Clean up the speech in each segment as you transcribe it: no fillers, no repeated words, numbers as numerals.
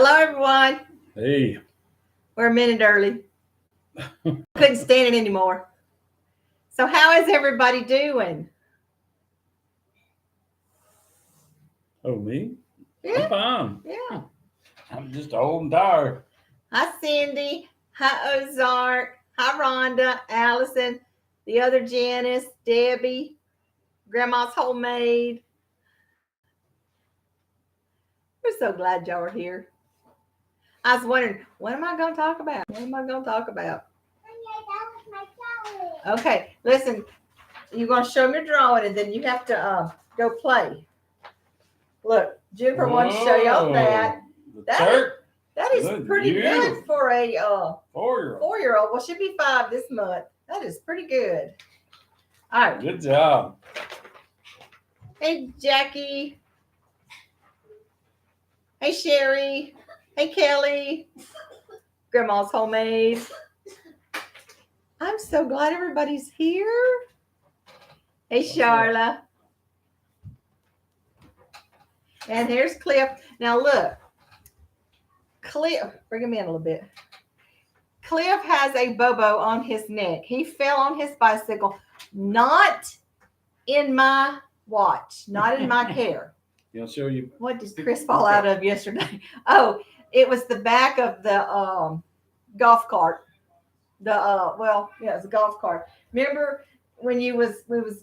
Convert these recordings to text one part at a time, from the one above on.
Hello, everyone. Hey. We're a minute early. Couldn't stand it anymore. So how is everybody doing? Oh, me? Yeah. I'm fine. Yeah. I'm just old and tired. Hi, Cindy. Hi, Ozark. Hi, Rhonda, Allison, the other Janice, Debbie, Grandma's Homemade. We're so glad y'all are here. I was wondering, what am I going to talk about? What am I going to talk about? Okay, listen, you're going to show me your drawing, and then you have to go play. Look, Jennifer wants to show y'all that. That is pretty good for a 4-year-old. Well, she'll be 5 this month. That is pretty good. All right. Good job. Hey, Jackie. Hey, Sherry. Hey, Kelly. Grandma's Homemade. I'm so glad everybody's here. Hey, Charla. And here's Cliff. Now, look. Cliff, bring him in a little bit. Cliff has a bobo on his neck. He fell on his bicycle, not in my watch, not in my care. I'll show you. What did Chris fall out of yesterday? Oh, it was the back of the golf cart. It was a golf cart. Remember when we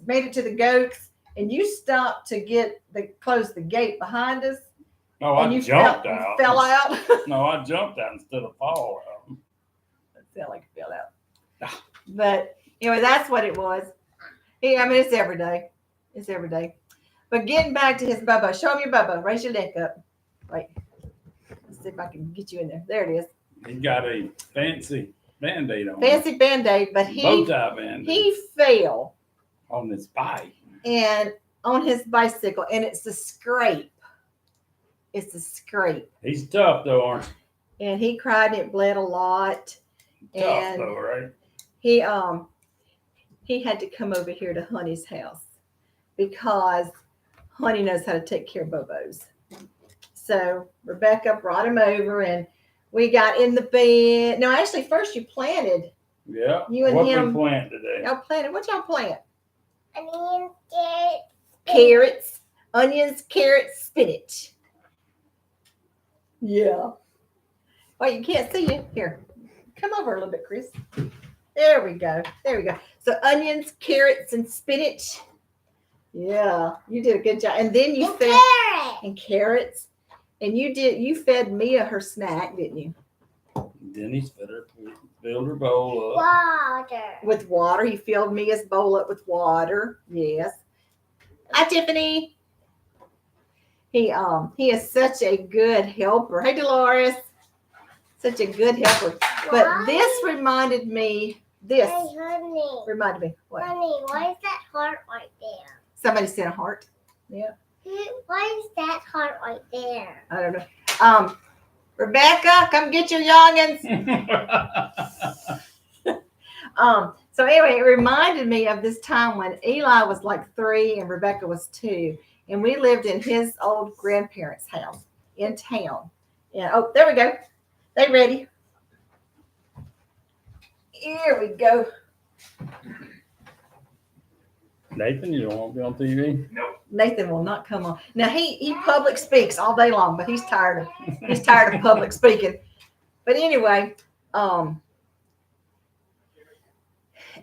made it to the goats and you stopped to close the gate behind us? Oh, I jumped out. You fell out? No, I jumped out instead of fall out. It sounded like you fell out. But anyway, that's what it was. It's every day. It's every day. But getting back to his bobo. Show him your bobo. Raise your neck up. Wait. Let's see if I can get you in there. There it is. He got a fancy Band-Aid on. Fancy Band-Aid, but bow tie Band-Aid. He fell on his bike. And on his bicycle, and it's a scrape. It's a scrape. He's tough though, aren't he? And he cried and it bled a lot. Tough though, right? He had to come over here to Honey's house because Honey knows how to take care of bobos. So Rebecca brought him over and we got in the bed. No, actually, first you planted. Yeah. You and him. What we plant today? Y'all planted. What y'all plant? Onions, carrots. Carrots. Onions, carrots, spinach. Yeah. Oh, you can't see you. Here. Come over a little bit, Chris. There we go. There we go. So onions, carrots, and spinach. Yeah. You did a good job. And then you fed carrots. And you fed Mia her snack, didn't you? Then he filled her bowl up. Water. With water. He filled Mia's bowl up with water. Yes. Hi, Tiffany. He is such a good helper. Hey, Dolores. Such a good helper. But this reminded me. Hey, honey. Reminded me. What? Honey, why is that heart right there? Somebody sent a heart. Yeah. Why is that heart right there? I don't know. Rebecca, come get your youngins. So anyway, it reminded me of this time when Eli was like 3 and Rebecca was 2. And we lived in his old grandparents' house in town. And oh, there we go. They ready. Here we go. Nathan, you don't want to be on TV? No. Nathan will not come on. Now he public speaks all day long, but he's tired of public speaking. But anyway,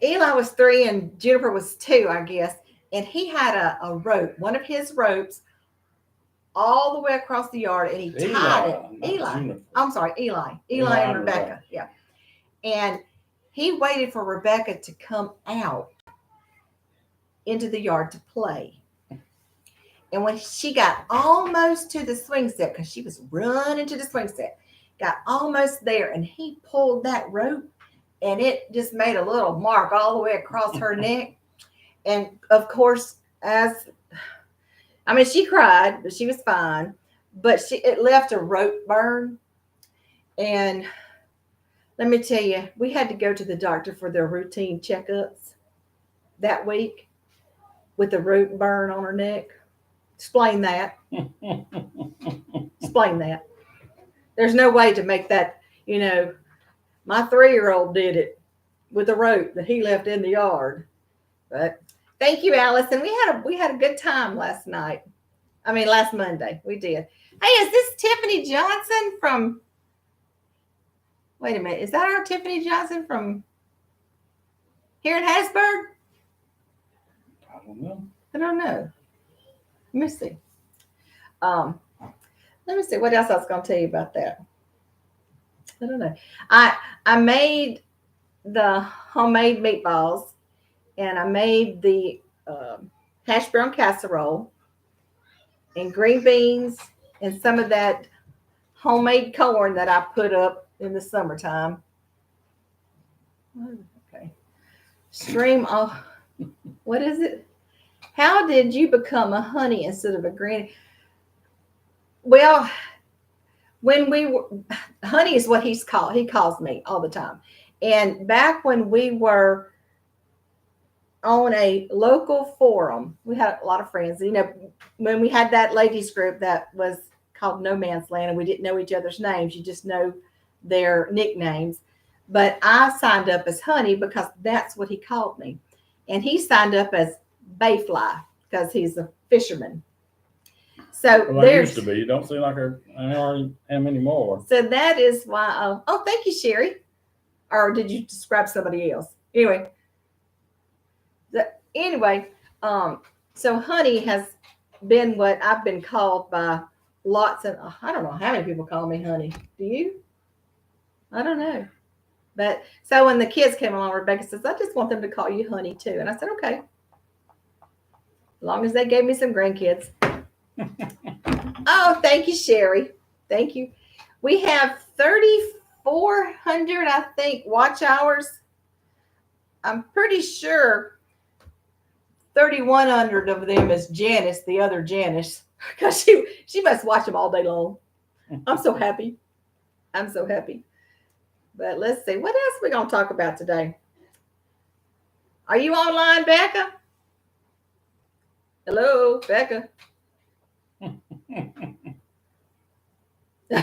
Eli was 3 and Jennifer was 2, I guess. And he had a rope, one of his ropes, all the way across the yard, and he tied it. Eli. I'm sorry, Eli and Rebecca. Yeah. And he waited for Rebecca to come out into the yard to play. And when she got almost to the swing set, because she was running to the swing set, got almost there, and he pulled that rope, and it just made a little mark all the way across her neck. And of course, she cried, but she was fine. But it left a rope burn. And let me tell you, we had to go to the doctor for their routine checkups that week with the rope burn on her neck. Explain that. Explain that. There's no way to make that, my 3-year-old did it with a rope that he left in the yard. But thank you, Allison. We had a good time last night. I mean, last Monday. We did. Hey, is this Tiffany Johnson from, wait a minute, is that our Tiffany Johnson from here in Hattiesburg? I don't know. I don't know. Let me see. Let me see what else I was going to tell you about that. I don't know. I made the homemade meatballs, and I made the hash brown casserole and green beans and some of that homemade corn that I put up in the summertime. Okay. Stream off. What is it? How did you become a honey instead of a granny? Well, when we were, honey is what he calls me all the time. And back when we were on a local forum, we had a lot of friends. When we had that ladies group that was called No Man's Land, and we didn't know each other's names, you just know their nicknames. But I signed up as Honey because that's what he called me. And he signed up as Bayfly because he's a fisherman. So Well, I used to be. You don't seem like I already am anymore. So that is why. Oh, thank you, Sherry. Or did you describe somebody else? Anyway. So Honey has been what I've been called by lots of. I don't know how many people call me Honey. Do you? I don't know. But so when the kids came along, Rebecca says, "I just want them to call you Honey too," and I said, "Okay." As long as they gave me some grandkids. Oh, thank you, Sherry. Thank you. We have 3,400, I think, watch hours. I'm pretty sure 3,100 of them is Janice, the other Janice, because she must watch them all day long. I'm so happy. I'm so happy. But let's see. What else are we going to talk about today? Are you online, Becca? Hello, Becca.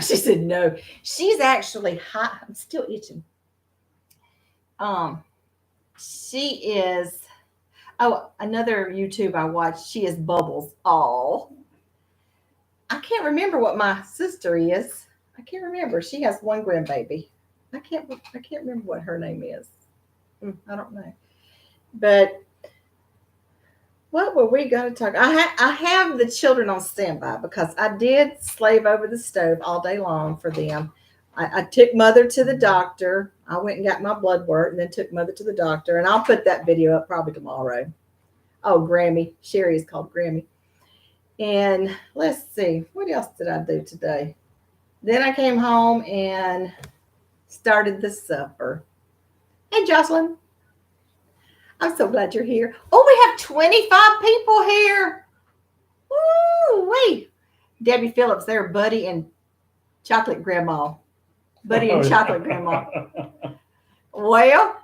She said no. She's actually hot. I'm still itching. She is. Oh, another YouTube I watched. She is Bubbles. Oh, I can't remember what my sister is. I can't remember. She has one grandbaby. I can't remember what her name is. I don't know. But what were we going to talk? I have the children on standby because I did slave over the stove all day long for them. I took Mother to the doctor. I went and got my blood work and then took Mother to the doctor. And I'll put that video up probably tomorrow. Oh, Grammy. Sherry is called Grammy. And let's see. What else did I do today? Then I came home and started the supper. Hey, Jocelyn. I'm so glad you're here. Oh, we have 25 people here. Woo, wait. Debbie Phillips there, Buddy and Chocolate Grandma. Buddy and Chocolate Grandma. Well,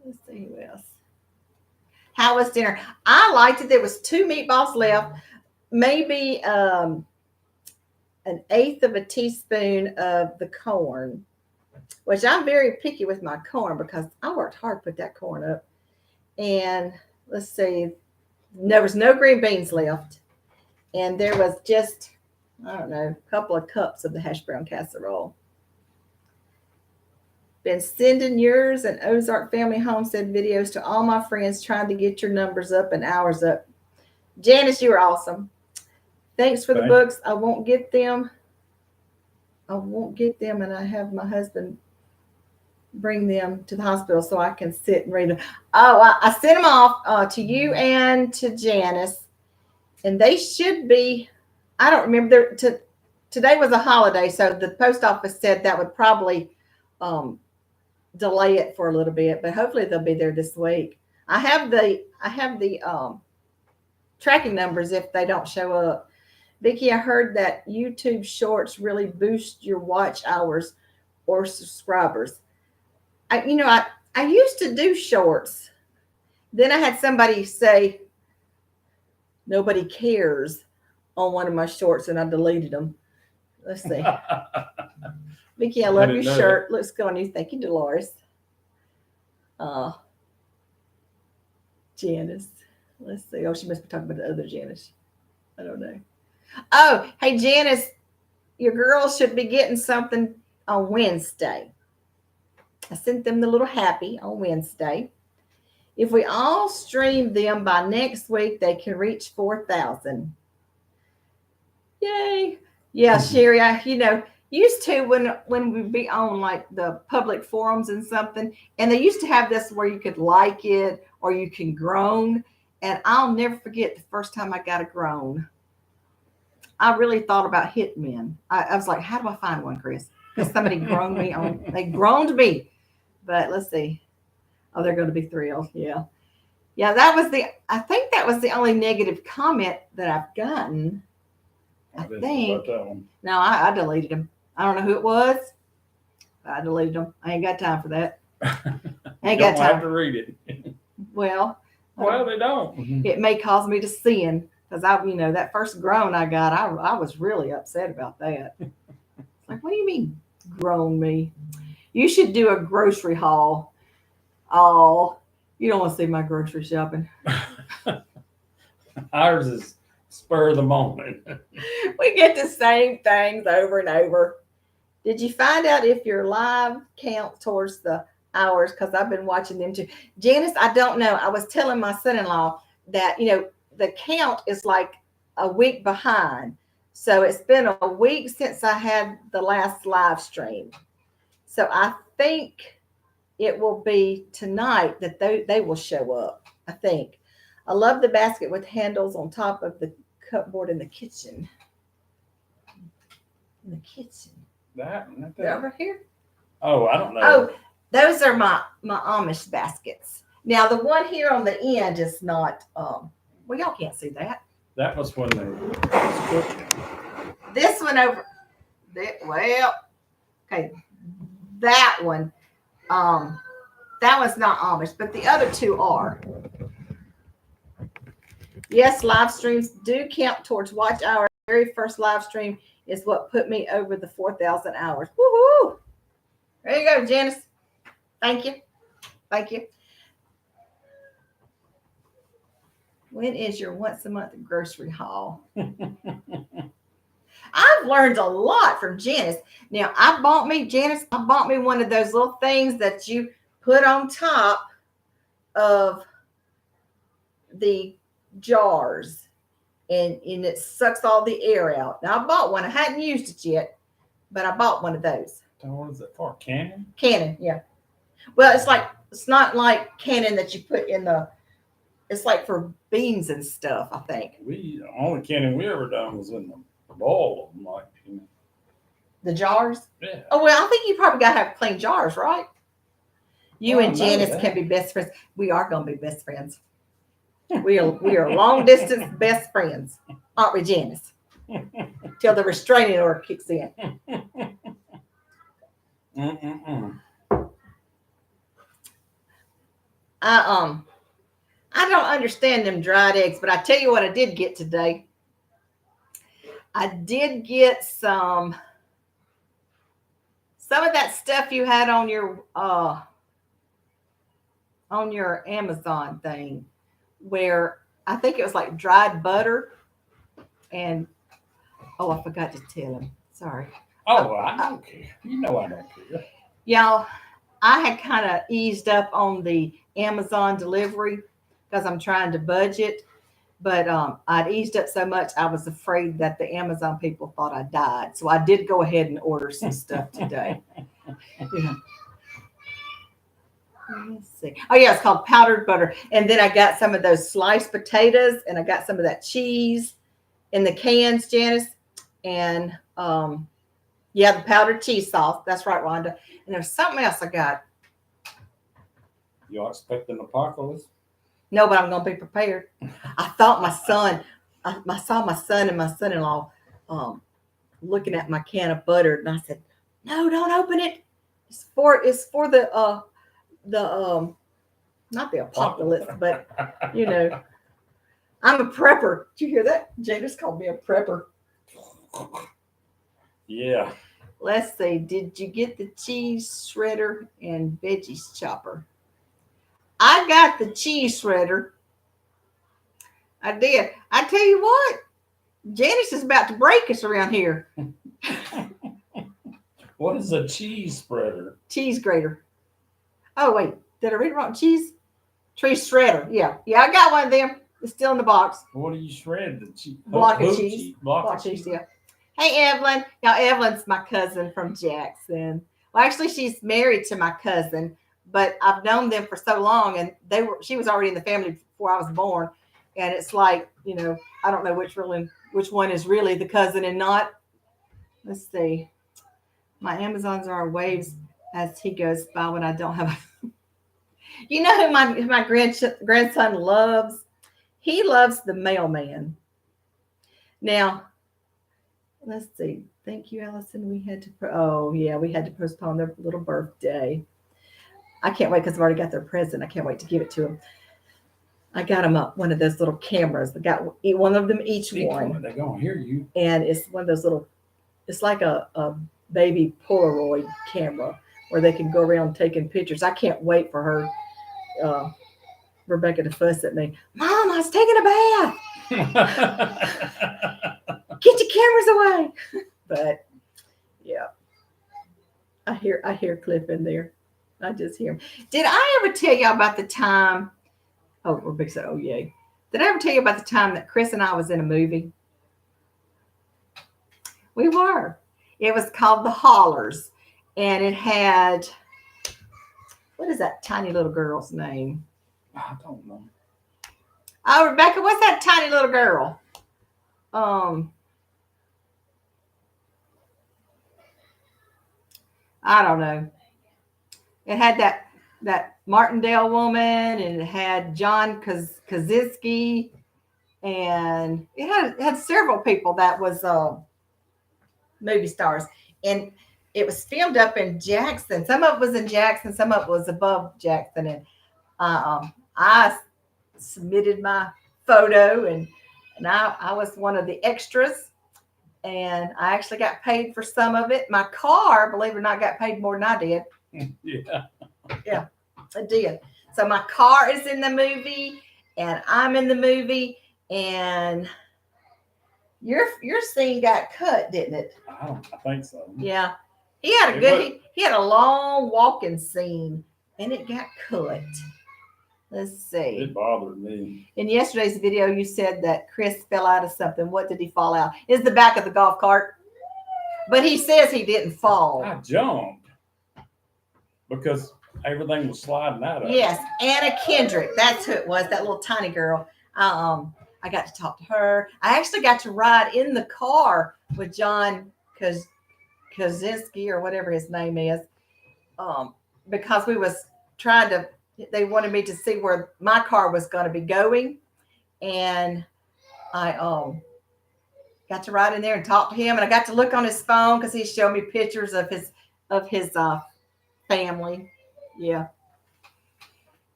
let's see who else. How was dinner? I liked it. There was 2 meatballs left. Maybe an 1/8 of a teaspoon of the corn, which I'm very picky with my corn because I worked hard to put that corn up. And let's see, there was no green beans left. And there was just, I don't know, a couple of cups of the hash brown casserole. Been sending yours and Ozark Family Homestead videos to all my friends trying to get your numbers up and ours up. Janice, you are awesome. Thanks for the books. I won't get them. And I have my husband bring them to the hospital so I can sit and read them. Oh, I sent them off to you and to Janice. And they should be, I don't remember. Today was a holiday, so the post office said that would probably delay it for a little bit, but hopefully they'll be there this week. I have the tracking numbers if they don't show up. Vicki, I heard that YouTube Shorts really boost your watch hours or subscribers. I used to do shorts. Then I had somebody say nobody cares on one of my shorts, and I deleted them. Let's see. Vicky, I love your didn't know shirt. Looks good on you. Thank you, Dolores. Janice. Let's see. Oh, she must be talking about the other Janice. I don't know. Oh, hey, Janice, your girls should be getting something on Wednesday. I sent them the little happy on Wednesday. If we all stream them by next week, they can reach 4,000. Yay. Yeah, Sherry, used to when we'd be on like the public forums and something, and they used to have this where you could like it or you can groan. And I'll never forget the first time I got a groan. I really thought about hitting men. I was like, how do I find one, Chris? Because somebody groaned me on, they groaned me. But let's see. Oh, they're going to be thrilled. Yeah. Yeah, I think that was the only negative comment that I've gotten. I think. No, I deleted them. I don't know who it was. But I deleted them. I ain't got time for that. I ain't got time to read it. Well, they don't. It may cause me to sin because that first groan I got, I was really upset about that. Like, what do you mean groan me? You should do a grocery haul. Oh, you don't want to see my grocery shopping. Ours is spur of the moment. We get the same things over and over. Did you find out if your live count towards the hours? Because I've been watching them too. Janice, I don't know. I was telling my son-in-law that, the count is like a week behind. So it's been a week since I had the last live stream. So I think it will be tonight that they will show up, I think. I love the basket with handles on top of the cupboard in the kitchen. In the kitchen. They're over here? Oh, I don't know. Oh, those are my Amish baskets. Now, the one here on the end is not, well, y'all can't see that. That was when they was cooking. This one over, okay, that one, that one's not Amish, but the other two are. Yes, live streams do count towards watch hour. Very first live stream is what put me over the 4,000 hours. Woohoo! There you go, Janice. Thank you. Thank you. When is your once a month grocery haul? I've learned a lot from Janice. Now, Janice bought me one of those little things that you put on top of the jars and it sucks all the air out. Now, I bought one. I hadn't used it yet, but I bought one of those. What is it for? Cannon? Cannon, yeah. Well, it's not like cannon that you put in it's like for beans and stuff, I think. The only cannon we ever done was in the bowl of them, like, The jars? Yeah. Oh, well, I think you probably got to have clean jars, right? You and Janice can be best friends. We are going to be best friends. We are long distance best friends, aren't we, Janice? Till the restraining order kicks in. I don't understand them dried eggs, but I tell you what I did get today. I did get some of that stuff you had on your Amazon thing, where I think it was like dried butter, and I forgot to tell him. Sorry. Oh, I don't care. I don't care. Y'all, I had kind of eased up on the Amazon delivery because I'm trying to budget, but I'd eased up so much I was afraid that the Amazon people thought I died. So I did go ahead and order some stuff today. Yeah. Let's see. Oh yeah, it's called powdered butter. And then I got some of those sliced potatoes, and I got some of that cheese in the cans, Janice. And the powdered cheese sauce. That's right, Rhonda. And there's something else I got. You expect an apocalypse? No, but I'm going to be prepared. I thought I saw my son and my son-in-law looking at my can of butter, and I said, "No, don't open it. It's for the not the apocalypse, but I'm a prepper." Did you hear that? Jada's called me a prepper. Yeah. Let's see. Did you get the cheese shredder and veggies chopper? I got the cheese shredder. I did. I tell you what, Janice is about to break us around here. What is a cheese spreader? Cheese grater. Oh wait, did I read it wrong? Cheese shredder. Yeah, I got one of them. It's still in the box. What do you shred? The cheese? Block of cheese. Block of cheese. Yeah. Hey Evelyn. Now Evelyn's my cousin from Jackson. Well, actually, she's married to my cousin, but I've known them for so long, and she was already in the family before I was born. And it's like, I don't know which one is really the cousin and not. Let's see. My Amazons are waves as he goes by when I don't have. You know who my grandson loves? He loves the mailman. Now, let's see. Thank you, Allison. We had to postpone their little birthday. I can't wait because I've already got their present. I can't wait to give it to them. I got them up one of those little cameras. I got one of them each one. They're going to hear you. And it's one of those little, it's like a baby Polaroid camera where they can go around taking pictures. I can't wait for her, Rebecca, to fuss at me. Mom, I was taking a bath. Get your cameras away. But yeah, I hear Cliff in there. I just hear him. Did I ever tell y'all about the time? Oh, Rebecca said, "Oh yay." Did I ever tell you about the time that Chris and I was in a movie? We were. It was called The Hollers, and it had, what is that tiny little girl's name? I don't know. Oh, Rebecca, what's that tiny little girl? I don't know. It had that Martindale woman, and it had John Krasinski, and it had several people that was movie stars, and it was filmed up in Jackson. Some of it was in Jackson, some of it was above Jackson, and I submitted my photo, and I was one of the extras. And I actually got paid for some of it. My car, believe it or not, got paid more than I did. Yeah, I did. So my car is in the movie, and I'm in the movie, and your scene got cut, didn't it? I think so. Yeah, he had a long walking scene, and it got cut. Let's see. It bothered me. In yesterday's video, you said that Chris fell out of something. What did he fall out? It's the back of the golf cart. But he says he didn't fall. I jumped because everything was sliding out of it. Yes, Anna Kendrick. That's who it was, that little tiny girl. I got to talk to her. I actually got to ride in the car with John Krasinski or whatever his name is, because we was trying to, they wanted me to see where my car was going to be going. And I got to ride in there and talk to him. And I got to look on his phone because he showed me pictures of his family. Yeah.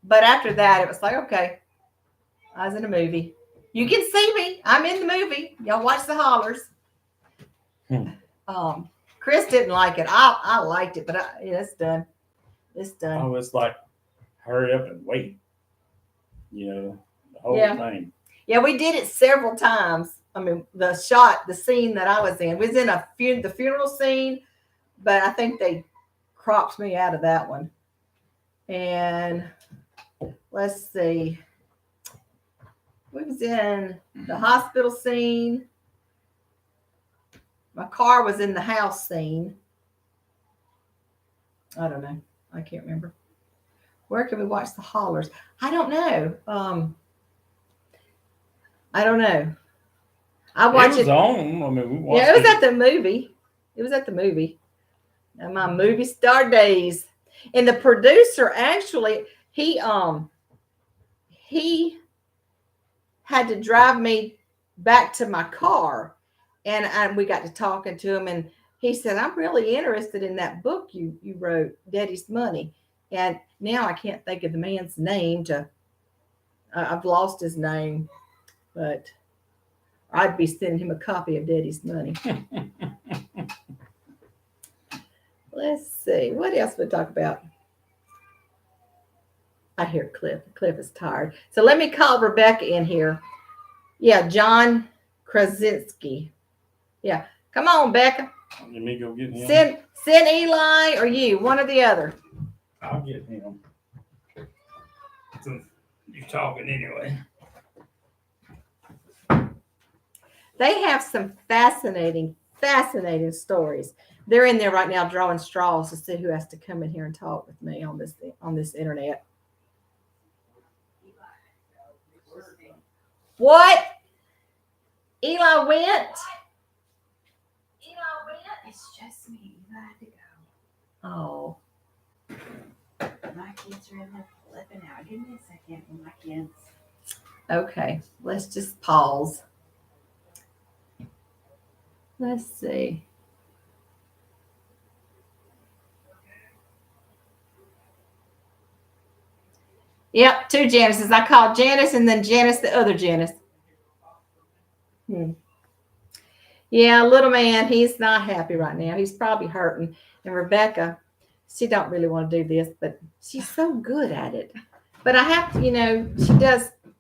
But after that, it was like, okay, I was in a movie. You can see me. I'm in the movie. Y'all watch The Hollers. Chris didn't like it. I liked it, but it's done. It's done. Oh, it's like, hurry up and wait. The whole thing. Yeah, we did it several times. I mean, the scene that I was in was in the funeral scene, but I think they cropped me out of that one. And let's see. We was in the hospital scene. My car was in the house scene. I don't know. I can't remember. Where can we watch The Hollers? I don't know. I don't know. I watched it. On. I mean, we watched it was at the movie. It was at the movie. In my movie star days. And the producer actually, he had to drive me back to my car, and we got to talking to him, and he said, "I'm really interested in that book you wrote, Daddy's Money." And now I can't think of the man's name. I've lost his name, but I'd be sending him a copy of Daddy's Money. Let's see. What else we talk about? I hear Cliff. Cliff is tired. So let me call Rebecca in here. Yeah, John Krasinski. Yeah. Come on, Becca. Let me go get him. Send Eli or you, one or the other. I'll get him. Since you're talking anyway. They have some fascinating stories. They're in there right now drawing straws to see who has to come in here and talk with me on this internet. What? Eli went? It's just me. You had to go. Oh. My kids are in there flipping out. Give me a second with my kids. Okay. Let's just pause. Let's see. Yep, two Janices. I called Janice and then Janice, the other Janice. Yeah, little man, he's not happy right now. He's probably hurting. And Rebecca, she don't really want to do this, but she's so good at it. But I have to,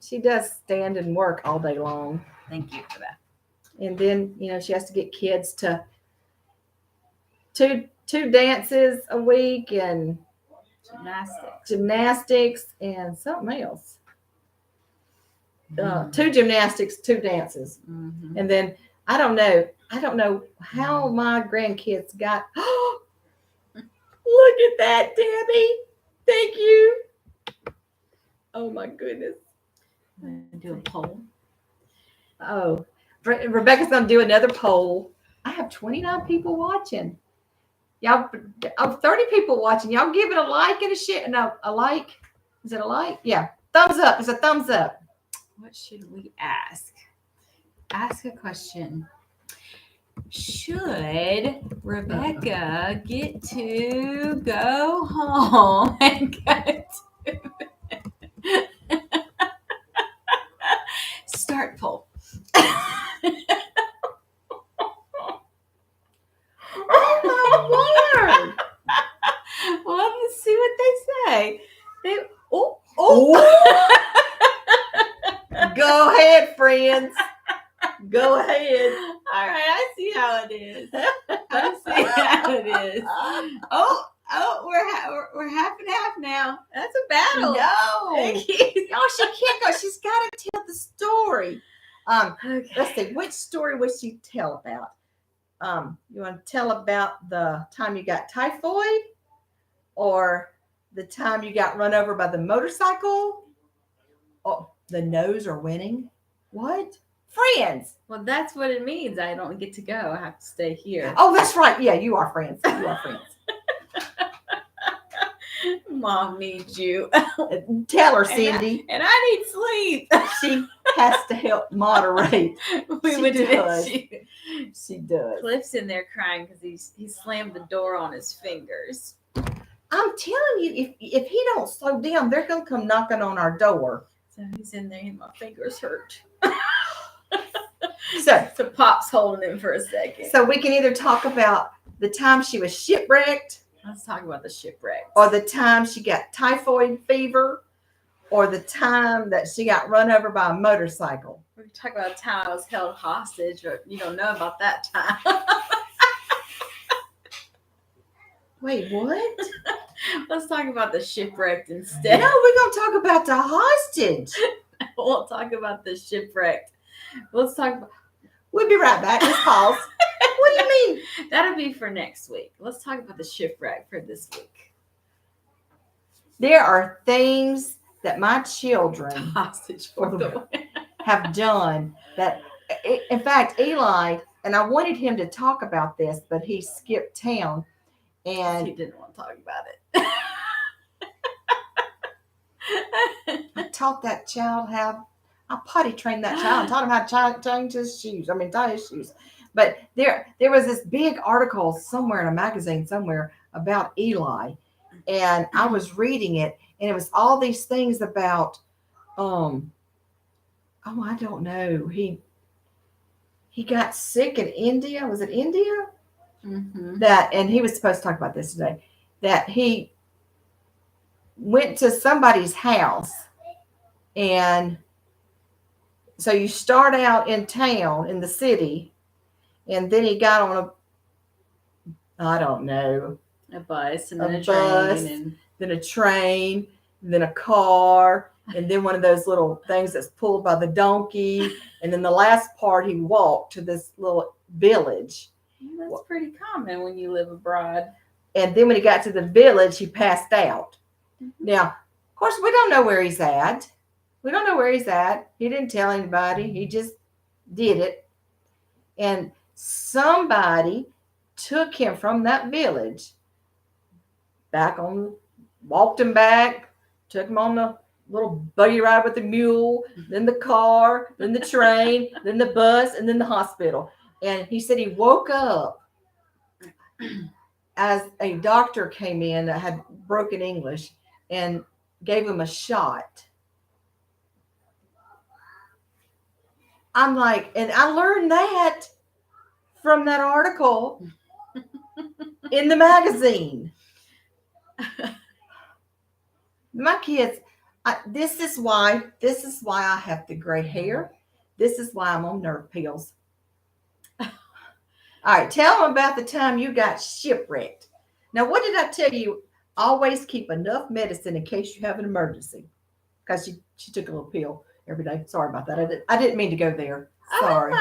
she does stand and work all day long. Thank you for that. And then, she has to get kids to two dances a week and gymnastics and something else. 2 gymnastics, 2 dances. Mm-hmm. And then I don't know how my grandkids got. Look at that, Debbie. Thank you. Oh my goodness. I'm gonna do a poll. Oh, Rebecca's gonna do another poll. I have 29 people watching. Y'all, 30 people watching. Y'all give it a like and a share. No, a like. Is it a like? Yeah. Thumbs up. It's a thumbs up. What should we ask? Ask a question. Should Rebecca get to go home and go to start poll? Oh my word! Well, let's see what they say. Go ahead, friends. Go ahead. All right, I see how it is. I see how it is. Oh, we're half and half now. That's a battle. No, Okay. no, she can't go. She's got to tell the story. Okay. Let's see. Which story would she tell about? You want to tell about the time you got typhoid, or the time you got run over by the motorcycle? Oh, the no's are winning. What? Friends. Well, that's what it means. I don't get to go. I have to stay here. Oh, that's right. Yeah, you are friends. You are friends. Mom needs you. Tell her, Cindy. And I need sleep. She has to help moderate. She does. She does. Cliff's in there crying because he slammed the door on his fingers. I'm telling you, if he don't slow down, they're gonna come knocking on our door. So he's in there and my fingers hurt. So Pop's holding him for a second. So we can either talk about the time she was shipwrecked, Let's talk about the shipwreck. or the time she got typhoid fever, or the time that she got run over by a motorcycle. We're talking about the time I was held hostage, but you don't know about that time. Wait, what? Let's talk about the shipwrecked instead. No, we're gonna talk about the hostage. We'll talk about the shipwrecked. Let's talk about. We'll be right back. Let's pause. What do you mean? That'll be for next week. Let's talk about the shipwreck for this week. There are things that my children Hostage for the have done that, in fact, Eli, and I wanted him to talk about this, but he skipped town. And he didn't want to talk about it. I taught that child I potty trained that child and taught him how to change his shoes. Tie his shoes. But there was this big article somewhere in a magazine somewhere about Eli. And I was reading it, and it was all these things about, I don't know. He got sick in India. Was it India? Mm-hmm. and he was supposed to talk about this today, that he went to somebody's house, and so you start out in town in the city, and then he got on I don't know, A bus and a then a bus, train and then a train, then a car, and then one of those little things that's pulled by the donkey, and then the last part he walked to this little village. that's pretty common when you live abroad. And then when he got to the village, he passed out. Mm-hmm. Now, of course, we don't know where he's at. We don't know where he's at. He didn't tell anybody. He just did it. And somebody took him from that village walked him back, took him on the little buggy ride with the mule, then the car, then the train, then the bus, and then the hospital. And he said he woke up as a doctor came in that had broken English and gave him a shot. I'm like, and I learned that from that article in the magazine. My kids, this is why I have the gray hair. This is why I'm on nerve pills. All right, tell them about the time you got shipwrecked. Now, what did I tell you? Always keep enough medicine in case you have an emergency. Because she took a little pill every day. Sorry about that. I didn't mean to go there. Sorry.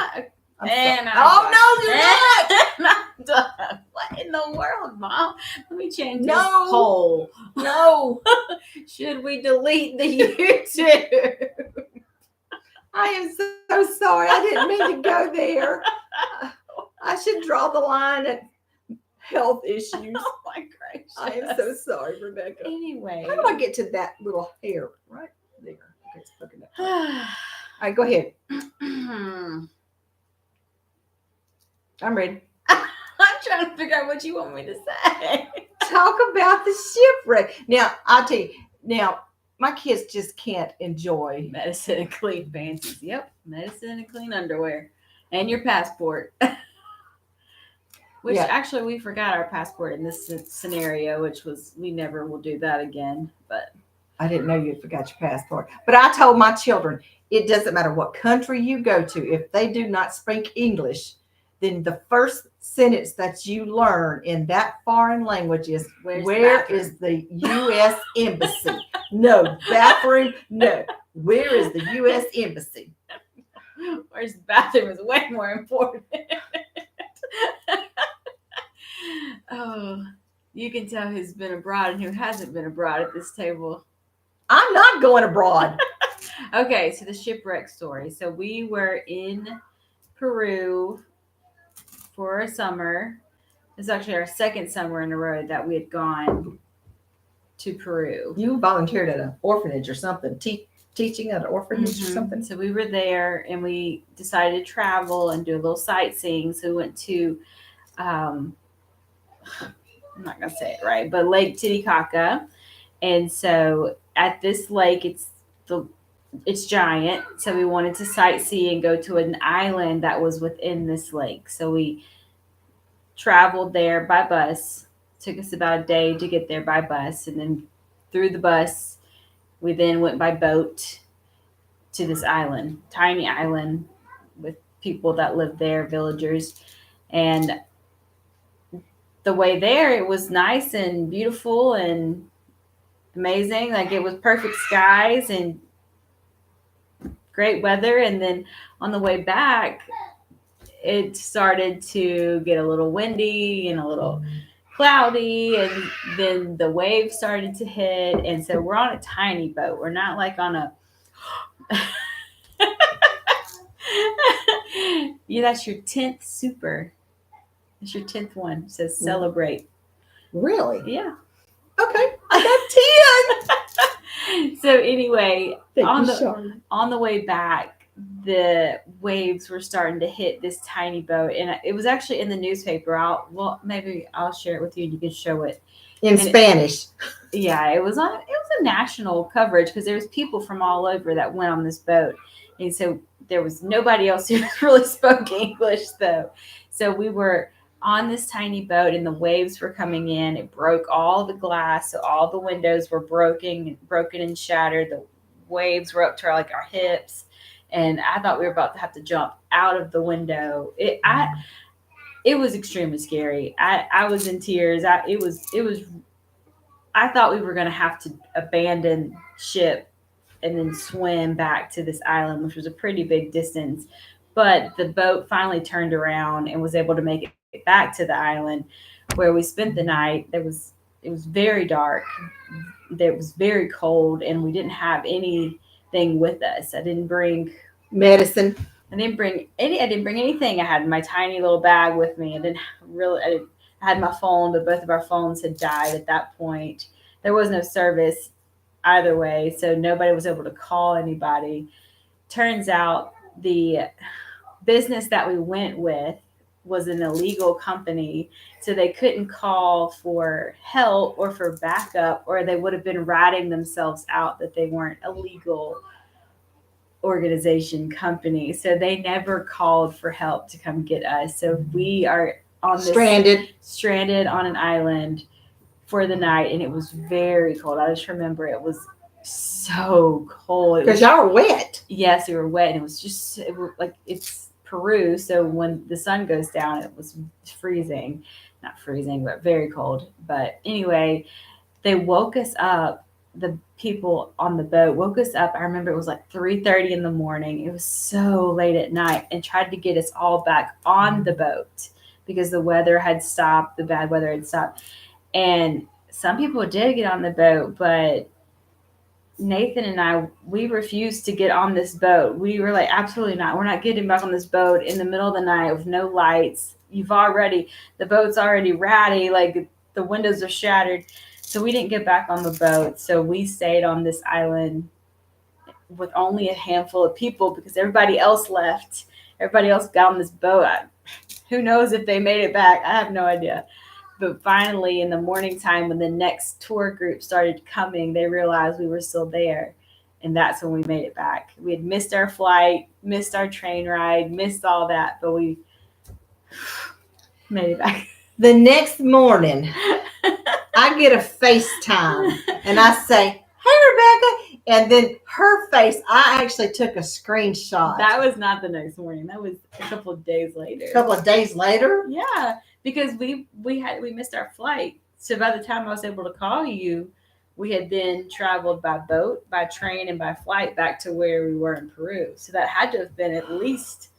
And oh no, you're not. I'm done. What in the world, Mom? Let me change this No. poll. No. Should we delete the YouTube? I am so sorry. I didn't mean to go there. I should draw the line at health issues. Oh my gracious. I am so sorry, Rebecca. Anyway. How do I get to that little hair right there? Okay, it's looking up. All right, go ahead. I'm ready. I'm trying to figure out what you want me to say. Talk about the shipwreck. Now, I'll tell you. Now, my kids just can't enjoy Medicine and clean panties. Yep. Medicine and clean underwear. And your passport. Which actually we forgot our passport in this scenario, which was we never will do that again. But I didn't know you forgot your passport. But I told my children, it doesn't matter what country you go to. If they do not speak English, then the first sentence that you learn in that foreign language is, where is the U.S. Embassy? No, bathroom, no. Where is the U.S. Embassy? Where's the bathroom is way more important. Oh, you can tell who's been abroad and who hasn't been abroad at this table. I'm not going abroad. Okay, so the shipwreck story. So we were in Peru for a summer. It's actually our second summer in a row that we had gone to Peru. You volunteered at an orphanage or something, teaching at an orphanage or something. So we were there and we decided to travel and do a little sightseeing. So we went to, I'm not going to say it right, but Lake Titicaca. And so at this lake, it's giant. So we wanted to sightsee and go to an island that was within this lake. So we traveled there by bus. Took us about a day to get there by bus. And then through the bus, we then went by boat to this island, tiny island with people that lived there, villagers. And the way there, it was nice and beautiful and amazing. Like it was perfect skies and great weather. And then on the way back, it started to get a little windy and a little cloudy, and then the waves started to hit. And so we're on a tiny boat. We're not like on a yeah, that's your 10th super. It's your 10th one. It says celebrate. Really? Yeah. Okay. I got 10. So anyway, Thank you, Charlotte. on the way back, the waves were starting to hit this tiny boat, and it was actually in the newspaper. Maybe I'll share it with you, and you can show it In Spanish. It was a national coverage because there was people from all over that went on this boat, and so there was nobody else who really spoke English though. So we were on this tiny boat, and the waves were coming in. It broke all the glass, so all the windows were broken and shattered. The waves were up to our hips, and I thought we were about to have to jump out of the window. It was extremely scary. I was in tears. I thought we were going to have to abandon ship and then swim back to this island, which was a pretty big distance. But the boat finally turned around and was able to make it back to the island where we spent the night. It was very dark. It was very cold, and we didn't have anything with us. I didn't bring medicine. I didn't bring anything. I had my tiny little bag with me. I had my phone, but both of our phones had died at that point. There was no service either way, so nobody was able to call anybody. Turns out the business that we went with was an illegal company, so they couldn't call for help or for backup, or they would have been ratting themselves out that they weren't a legal organization company. So they never called for help to come get us. So we are on this stranded on an island for the night, and it was very cold. I just remember it was so cold because y'all were wet. Yes, we were wet, and it's Peru, so when the sun goes down, it was freezing. Not freezing, but very cold. But anyway, they woke us up. The people on the boat woke us up. I remember it was like 3:30 in the morning. It was so late at night, and tried to get us all back on the boat because the weather had stopped. The bad weather had stopped. And some people did get on the boat, but Nathan and I, we refused to get on this boat. We were like, absolutely not. We're not getting back on this boat in the middle of the night with no lights. The boat's already ratty. Like the windows are shattered. So we didn't get back on the boat. So we stayed on this island with only a handful of people because everybody else left. Everybody else got on this boat. Who knows if they made it back? I have no idea. But finally, in the morning time, when the next tour group started coming, they realized we were still there. And that's when we made it back. We had missed our flight, missed our train ride, missed all that, but we made it back. The next morning, I get a FaceTime, and I say, hey, Rebecca. And then her face, I actually took a screenshot. That was not the next morning. That was a couple of days later. A couple of days later? Yeah. Because we missed our flight. So by the time I was able to call you, we had then traveled by boat, by train, and by flight back to where we were in Peru. So that had to have been at least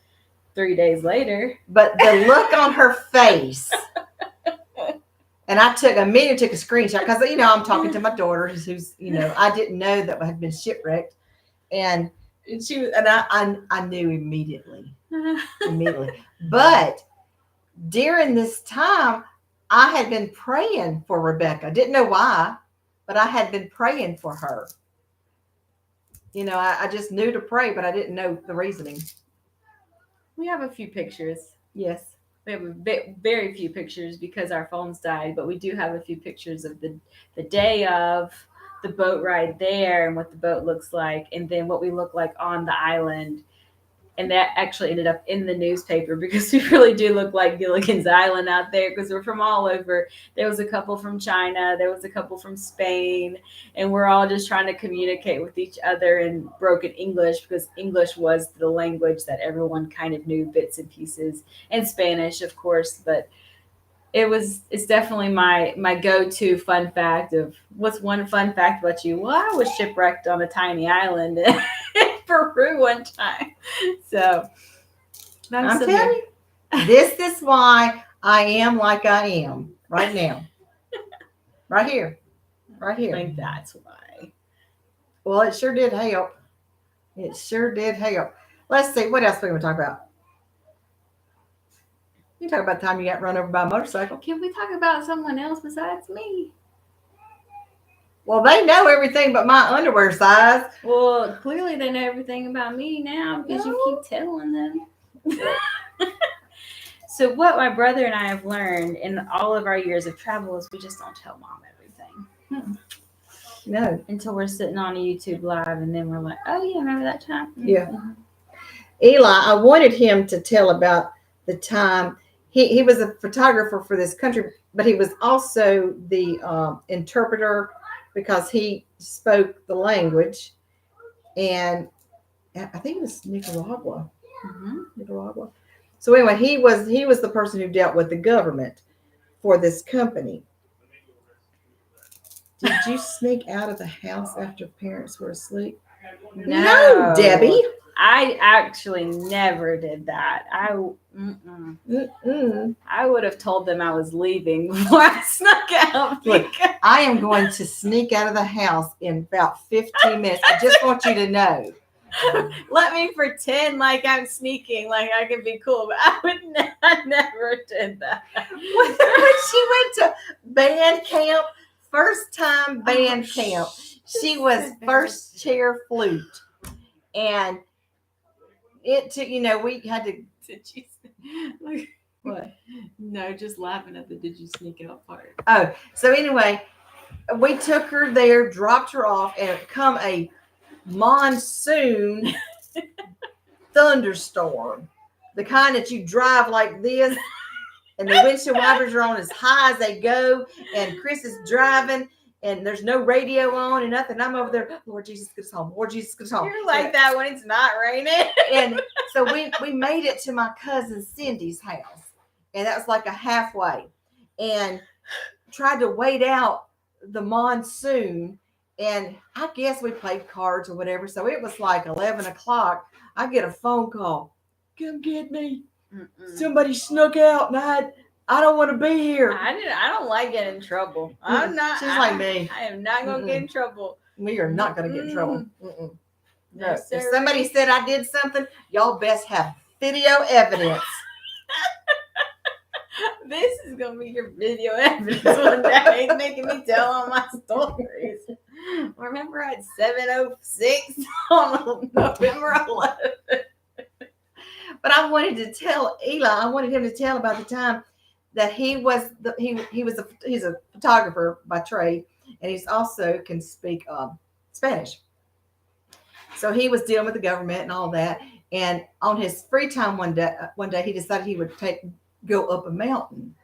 3 days later. But the look on her face, and I immediately took a screenshot because, I'm talking to my daughter who's, I didn't know that had been shipwrecked. And I knew immediately. But during this time, I had been praying for Rebecca. Didn't know why, but I had been praying for her. I just knew to pray, but I didn't know the reasoning. We have a few pictures. Yes. We have very few pictures because our phones died, but we do have a few pictures of the day of the boat ride there and what the boat looks like, and then what we look like on the island. And that actually ended up in the newspaper because we really do look like Gilligan's Island out there because we're from all over. There was a couple from China. There was a couple from Spain. And we're all just trying to communicate with each other in broken English because English was the language that everyone kind of knew bits and pieces. And Spanish, of course. But it's definitely my go-to fun fact of what's one fun fact about you? Well, I was shipwrecked on a tiny island in Peru one time. So I'm telling you, this is why I am like I am right now. Right here. Right here. I think that's why. Well, it sure did help. Let's see, what else we want to talk about? You talk about the time you got run over by a motorcycle. Can we talk about someone else besides me? Well, they know everything but my underwear size. Well, clearly they know everything about me now because you keep telling them. So what my brother and I have learned in all of our years of travel is we just don't tell mom everything. No. Until we're sitting on a YouTube live and then we're like, oh yeah, remember that time? Yeah. Eli, I wanted him to tell about the time he was a photographer for this country, but he was also the interpreter because he spoke the language. And I think it was Nicaragua. Nicaragua. So anyway, he was the person who dealt with the government for this company. Did you sneak out of the house after parents were asleep? No, Debbie. I actually never did that. I would have told them I was leaving before I snuck out. Look, I am going to sneak out of the house in about 15 minutes. I just want you to know. Let me pretend like I'm sneaking, like I can be cool, but I never did that. When she went to band camp, first time band camp, she was first chair flute. And it took, we had to. Did you? What? No, just laughing at the "did you sneak out" part. Oh, so anyway, we took her there, dropped her off, and it come a monsoon thunderstorm, the kind that you drive like this, and the windshield wipers are on as high as they go, and Chris is driving, and there's no radio on and nothing. I'm over there, Lord Jesus, get us home. Lord Jesus, get us home. You're like that when it's not raining. And so we made it to my cousin Cindy's house, and that was like a halfway, and tried to wait out the monsoon. And I guess we played cards or whatever. So it was like 11 o'clock. I get a phone call. Come get me. Somebody snuck out and I don't want to be here. I don't like getting in trouble. I'm not. She's like me. I am not going to get in trouble. We are not going to get in trouble. No. If sir. somebody said I did something, y'all best have video evidence. This is going to be your video evidence one day, making me tell all my stories. Remember at 7:06 on November 11th. But I wanted to tell Eli. I wanted him to tell about the time that he's a photographer by trade, and he's also can speak Spanish. So he was dealing with the government and all that. And on his free time one day he decided he would go up a mountain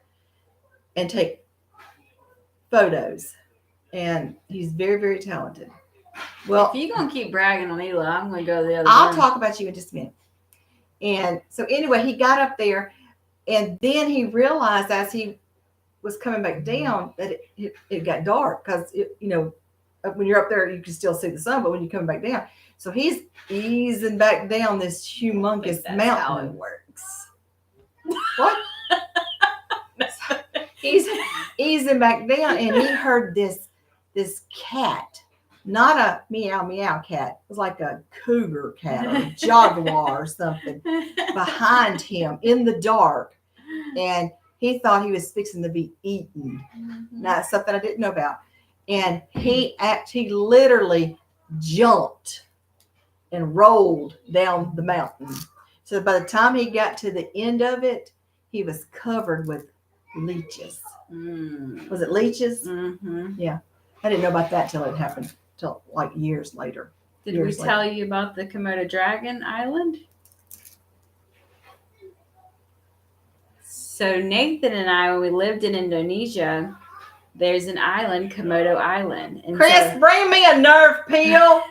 and take photos. And he's very, very talented. Well, if you're going to keep bragging on Eli, I'm going to go the other way. I'll talk about you in just a minute. And so anyway, he got up there, and then he realized as he was coming back down that it got dark because, when you're up there, you can still see the sun, but when you come back down. So he's easing back down this humongous mountain. That's how it works. What? He's easing back down, and he heard this cat, not a meow meow cat. It was like a cougar cat or a jaguar or something behind him in the dark, and he thought he was fixing to be eaten. Now, it's something I didn't know about, and he literally jumped and rolled down the mountain. So by the time he got to the end of it, he was covered with leeches. Was it leeches? Mm-hmm. Yeah. I didn't know about that till it happened, till like years later. Did we tell you about the Komodo Dragon Island? So Nathan and I, when we lived in Indonesia, there's an island, Komodo Island. And Chris, bring me a nerve pill.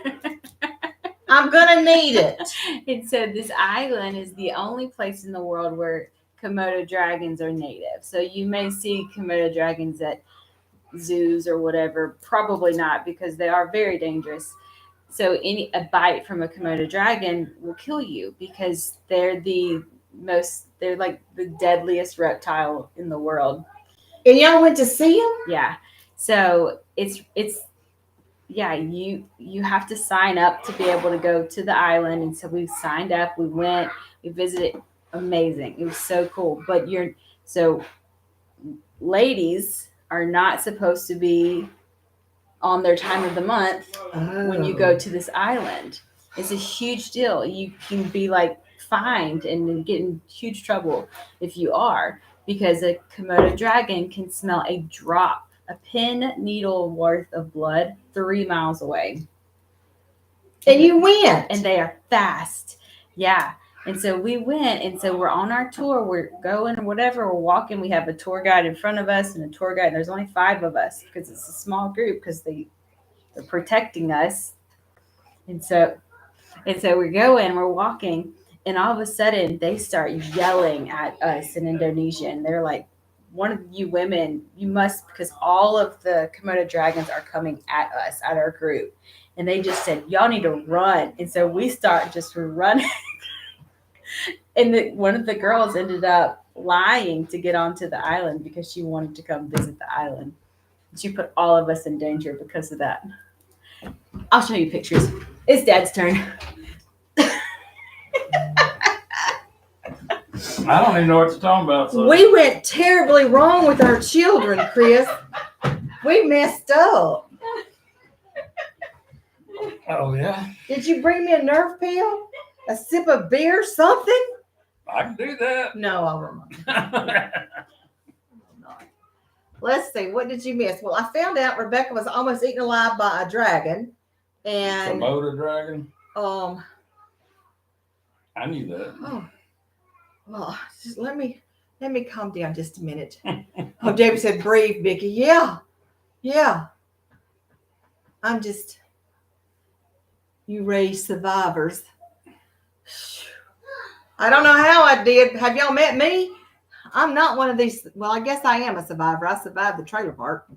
I'm going to need it. And so this island is the only place in the world where Komodo dragons are native. So you may see Komodo dragons at zoos or whatever. Probably not, because they are very dangerous. So a bite from a Komodo dragon will kill you because they're like the deadliest reptile in the world. And y'all went to see them? Yeah. So you have to sign up to be able to go to the island. And so we signed up, we went, we visited. Amazing. It was so cool. But ladies are not supposed to be on their time of the month when you go to this island. It's a huge deal. You can be like fined and get in huge trouble if you are, because a Komodo dragon can smell a pin needle worth of blood 3 miles away. And you went. And they are fast. Yeah. And so we went, and so we're on our tour. We're going or whatever. We're walking. We have a tour guide in front of us and a tour guide. And there's only 5 of us because it's a small group because they're protecting us. And so we're going, we're walking, and all of a sudden they start yelling at us in Indonesian. They're like, "One of you women, you must," because all of the Komodo dragons are coming at us, at our group. And they just said, "Y'all need to run." And so we start just running. And one of the girls ended up lying to get onto the island because she wanted to come visit the island. She put all of us in danger because of that. I'll show you pictures. It's Dad's turn. I don't even know what you're talking about. So. We went terribly wrong with our children, Chris. We messed up. Oh, yeah. Did you bring me a nerve pill? A sip of beer? Something? I can do that. No, I'll remind you. Let's see. What did you miss? Well, I found out Rebecca was almost eaten alive by a dragon. And Komodo dragon? I knew that. Oh, well, just let me calm down just a minute. Oh, David said, "Breathe, Vicky." Yeah. I'm just, you raised survivors. I don't know how I did. Have y'all met me? I'm not one of these. Well, I guess I am a survivor. I survived the trailer park.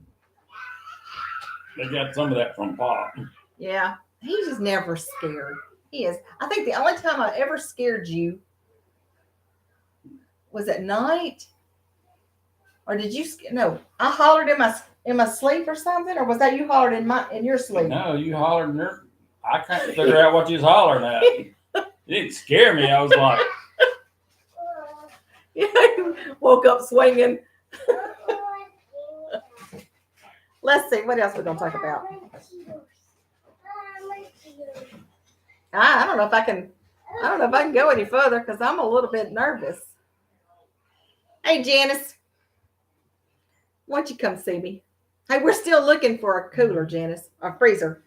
They got some of that from Pop. Yeah, he's just never scared. He is. I think the only time I ever scared you was at night. Or did you? No, I hollered in my sleep or something, or was that you hollered in your sleep? No, you hollered in your. I can't figure out what you was hollering at. It didn't scare me. I was like, Yeah, you woke up swinging. Let's see what else we're gonna talk about. I don't know if I can. I don't know if I can go any further because I'm a little bit nervous. Hey, Janice, why don't you come see me? Hey, we're still looking for a cooler, Janice, a freezer.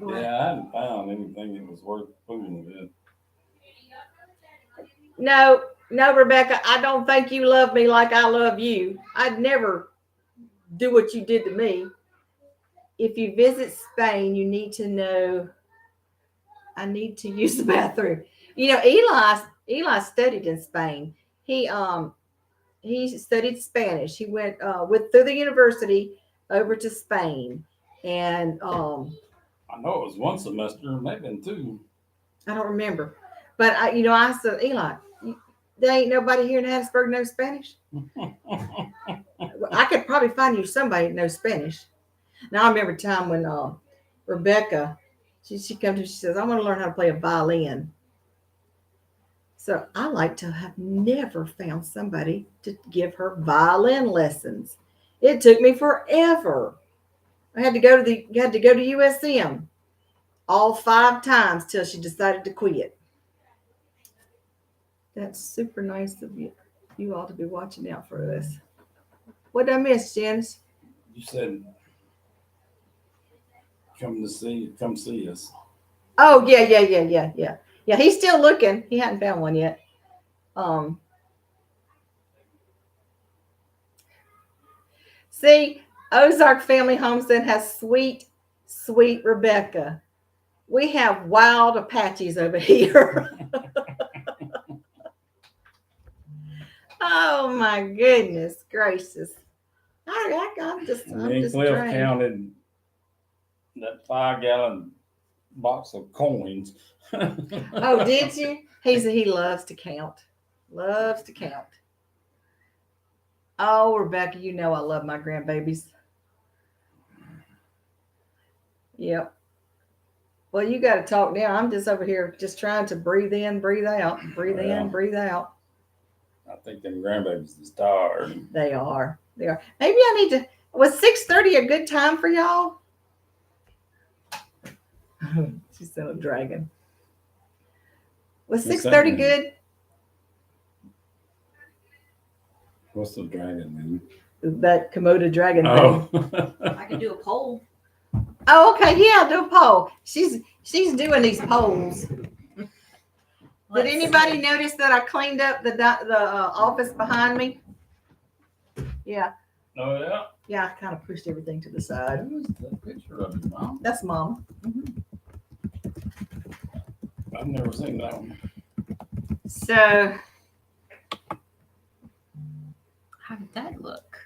yeah, I hadn't found anything that was worth fooling with. No, Rebecca, I don't think you love me like I love you. I'd never do what you did to me. If you visit Spain, you need to know I need to use the bathroom. You know, Eli studied in Spain. He studied Spanish. He went through the university over to Spain. And I know it was one semester, maybe 2. I don't remember. But I said, Eli, there ain't nobody here in Hattiesburg knows Spanish. I could probably find you somebody that knows Spanish. Now I remember a time when Rebecca, she comes to, she says, "I want to learn how to play a violin." So I like to have never found somebody to give her violin lessons. It took me forever. I had to go to USM all 5 times till she decided to quit. That's super nice of you. You ought to be watching out for us. What did I miss, Janice? You said, come see us. Oh, yeah. Yeah, he's still looking. He hadn't found one yet. See, Ozark Family Homestead has sweet Rebecca. We have wild Apaches over here. Oh my goodness gracious! I'm just Cliff drained. counted that 5-gallon box of coins. Oh, did you? He loves to count. Loves to count. Oh, Rebecca, you know I love my grandbabies. Yep. Well, you got to talk now. I'm just over here just trying to breathe in, breathe out, breathe in, breathe out. I think them grandbabies is tired. They are. Maybe I need to. Was 6:30 a good time for y'all? She said a dragon. Was 6:30 good? What's the dragon mean? That Komodo dragon Oh. thing. I could do a poll. Oh, okay. Yeah, do a poll. She's doing these polls. Did anybody notice that I cleaned up the office behind me? Yeah. Oh, yeah. Yeah, I kind of pushed everything to the side. Who's the picture of his mom? That's Mom. I've never seen that one. So How did that look?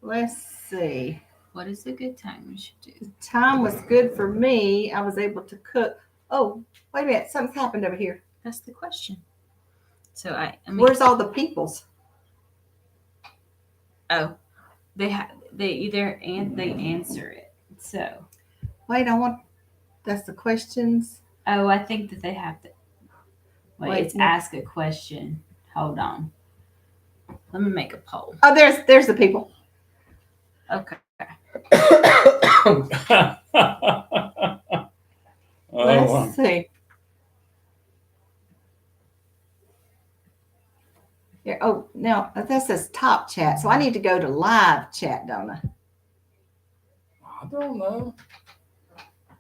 let's see. What is a good time we should do? The time was good for me. I was able to cook. Oh, wait a minute. Something's happened over here. That's the question. So I mean, Where's all the peoples? oh, they answer it. So Wait, that's the questions. I think that they have to. Wait, it's no. ask a question. Hold on. Let me make a poll. Oh, there's the people. Okay. Let's see. Here. Oh, now that says top chat, so I need to go to live chat, don't I? I don't know.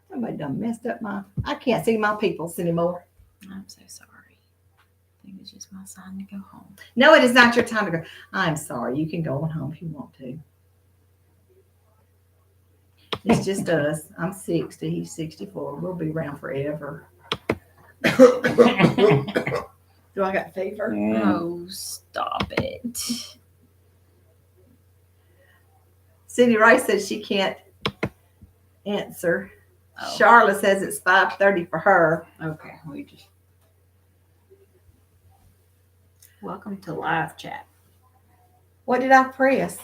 Somebody done messed up I can't see my peoples anymore. I'm so sorry. I think it's just my sign to go home. No, it is not your time to go. I'm sorry. You can go on home if you want to. It's just us. I'm 60. He's 64. We'll be around forever. Do I got fever? Oh, stop it. Cindy Rice says she can't answer. Oh. Charlotte says it's 5:30 for her. Okay, we just. Welcome to live chat. What did I press?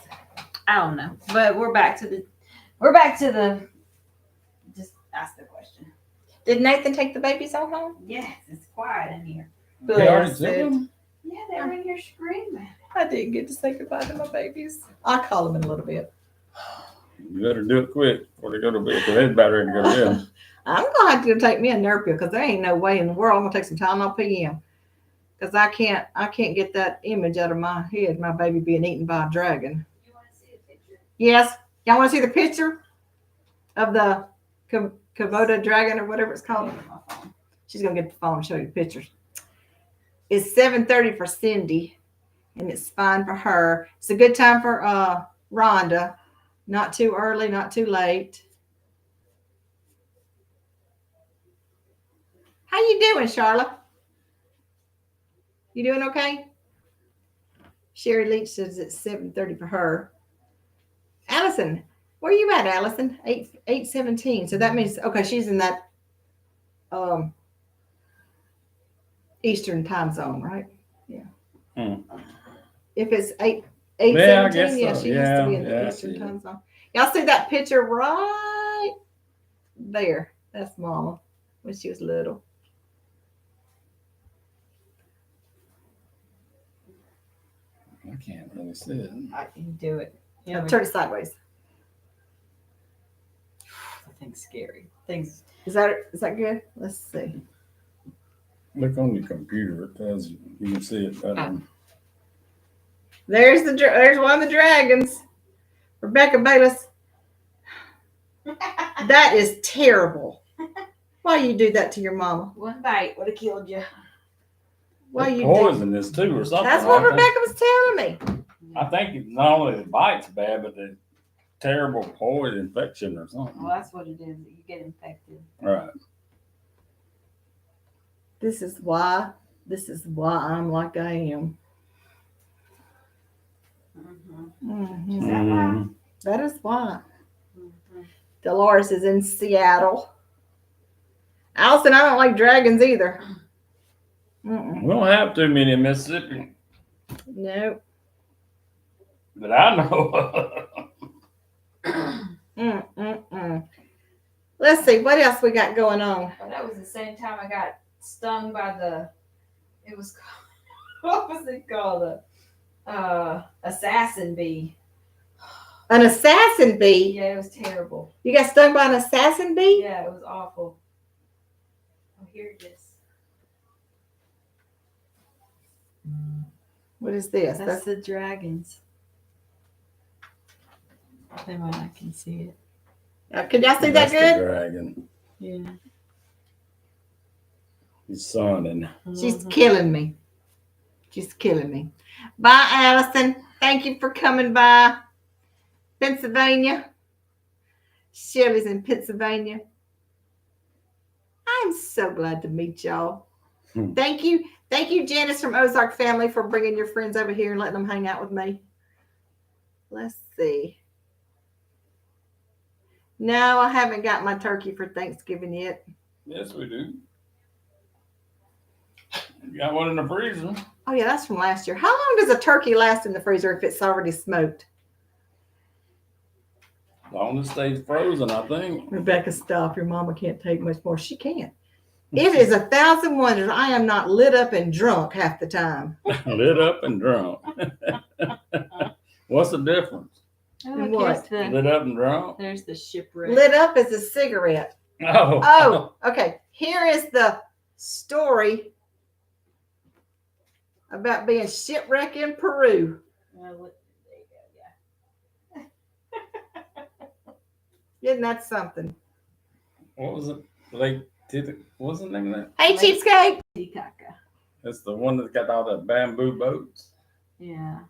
I don't know, but we're back to the. Just ask the question. Did Nathan take the babies all home? Yes, it's quiet in here. They already Blessed. took them? Yeah, they were in here screaming. I didn't get to say goodbye to my babies. I'll call them in a little bit. You better do it quick before they go to bed, because they're about ready to go to bed. I'm gonna have to take me a nerve pill because there ain't no way in the world I'm gonna take some Tylenol PM because I can't get that image out of my head. My baby being eaten by a dragon. You want to see the picture? Yes, y'all want to see the picture of the Komodo dragon or whatever it's called? She's gonna get the phone and show you pictures. It's 7:30 for Cindy, and it's fine for her. It's a good time for Rhonda. Not too early, not too late. How you doing, Charlotte? You doing okay? Sherry Leach says it's 7:30 for her. Allison, where you at, Allison? 8:17. So that means okay, she's in that Eastern time zone, right? Yeah. If it's 8:17, Yeah, I guess yeah, so. she has to be in the Yeah, Eastern yeah. time zone. Y'all see that picture right there? That's Mama when she was little. I can't really see it. I can do it. Yeah, Turn it sideways. I think scary. Things. Is that good? Let's see. Look on your computer. It tells you. You can see it better. There's one of the dragons. Rebecca Bayless. That is terrible. Why you do that to your mama? One bite would have killed you. Why It's you do? poisonous too, or something. That's what I think. Rebecca was telling me. I think it's not only the bite's bad, but the terrible poison infection or something. Well, that's what it is. You get infected. Right. This is why I'm like I am. Mm-hmm. Mhm. That is why. Mm-hmm. Dolores is in Seattle. Allison, I don't like dragons either. Mm-mm. We don't have too many in Mississippi No. that I know of. Let's see what else we got going on. Well, that was the same time I got stung by the. It was called, what was it called? Assassin bee. An assassin bee. Yeah, it was terrible. You got stung by an assassin bee? Yeah, it was awful. Oh, here it is. What is this? That's the dragons. They might not can see it. Can y'all see that That's the good? dragon. Yeah. his son and She's killing me. She's killing me. Bye, Allison. Thank you for coming by. Pennsylvania. Shirley's in Pennsylvania. I'm so glad to meet y'all. Thank you. Thank you, Janice from Ozark Family, for bringing your friends over here and letting them hang out with me. Let's see. No, I haven't got my turkey for Thanksgiving yet. yes, we do. You got one in the freezer. Oh, yeah, that's from last year. How long does a turkey last in the freezer if it's already smoked? As long as it stays frozen, I think. Rebecca, stop. Your mama can't take much more. She can't. It is 1,000 wonders I am not lit up and drunk half the time. Lit up and drunk. What's the difference? Oh, What? there's Lit up and drunk? there's the shipwreck. Lit up as a cigarette. Oh. Oh, okay. Here is the story about being shipwrecked in Peru. There you go, Isn't that something? What was it? Lake what was the name of that? Hey, cheapskate. Titicaca. That's the one that's got all the bamboo boats. Yeah.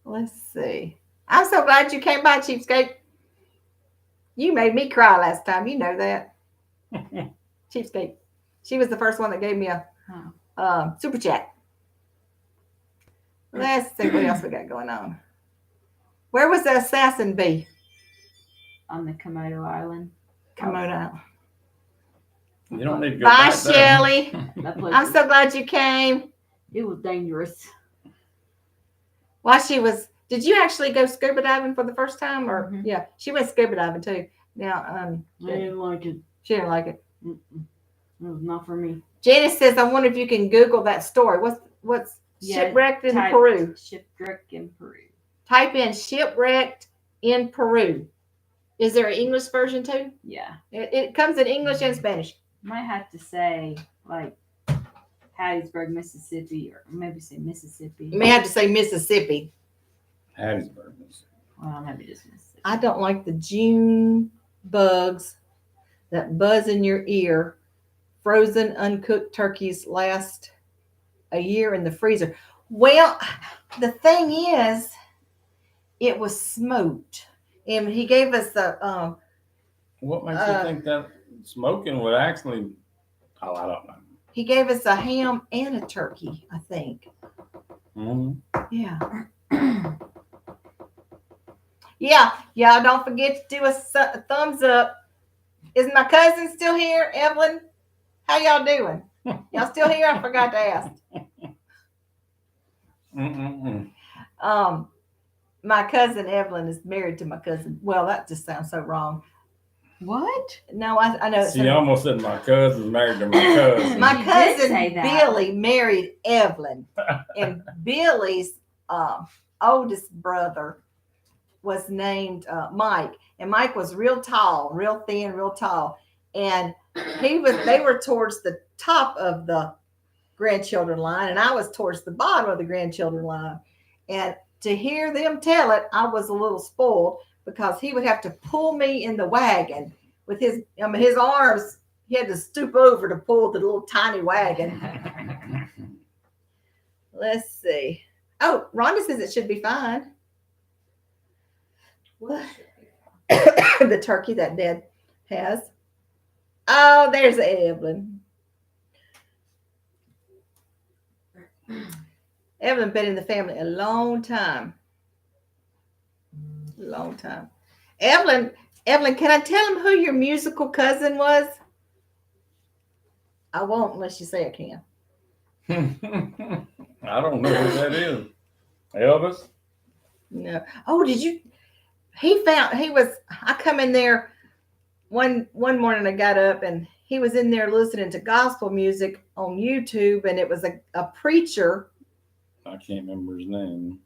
Let's see. I'm so glad you came by, cheapskate. You made me cry last time. You know that. Cheapskate. She was the first one that gave me a super chat. Let's see what else we got going on. Where was the assassin bee? On the Komodo Island. Komodo. You don't need to go Bye, back there. Shelly. That place I'm was, so glad you came. it was dangerous. While she was, did you actually go scuba diving for the first time? Or Mhm. yeah, she went scuba diving too. Now, I didn't like it. she didn't like it. Mm-mm. It was not for me. Janice says, I wonder if you can Google that story. What's Yeah, shipwrecked in type Peru? Shipwreck in Peru. Type in shipwrecked in Peru. Is there an English version too? Yeah. It comes in English and Spanish. Might have to say like Hattiesburg, Mississippi, or maybe say Mississippi. You may have to say Mississippi. Hattiesburg. Well, maybe just Mississippi. I don't like the June bugs that buzz in your ear. Frozen, uncooked turkeys last a year in the freezer. Well, the thing is, it was smoked. And he gave us the What makes you think that smoking would actually? Oh, I don't know. he gave us a ham and a turkey, I think. Mm-hmm. Yeah. Yeah, don't forget to do a thumbs up. Is my cousin still here, Evelyn? How y'all doing? Y'all still here? I forgot to ask. My cousin Evelyn is married to my cousin. Well, that just sounds so wrong. What? No, I know. See, I almost said my cousin's married to my cousin. My You did cousin say that. Billy married Evelyn, and Billy's oldest brother was named Mike, and Mike was real tall, real thin, real tall, and they were towards the top of the grandchildren line, and I was towards the bottom of the grandchildren line, and to hear them tell it, I was a little spoiled because he would have to pull me in the wagon with his arms. He had to stoop over to pull the little tiny wagon. Let's see. Oh, Rhonda says it should be fine. The turkey that Dad has. Oh, there's Evelyn. Evelyn been in the family a long time. Long time. Evelyn, can I tell him who your musical cousin was? I won't unless you say I can. I don't know who that is. Elvis? No. Oh, did you? I come in there one morning. I got up and he was in there listening to gospel music on YouTube, and it was a preacher. I can't remember his name.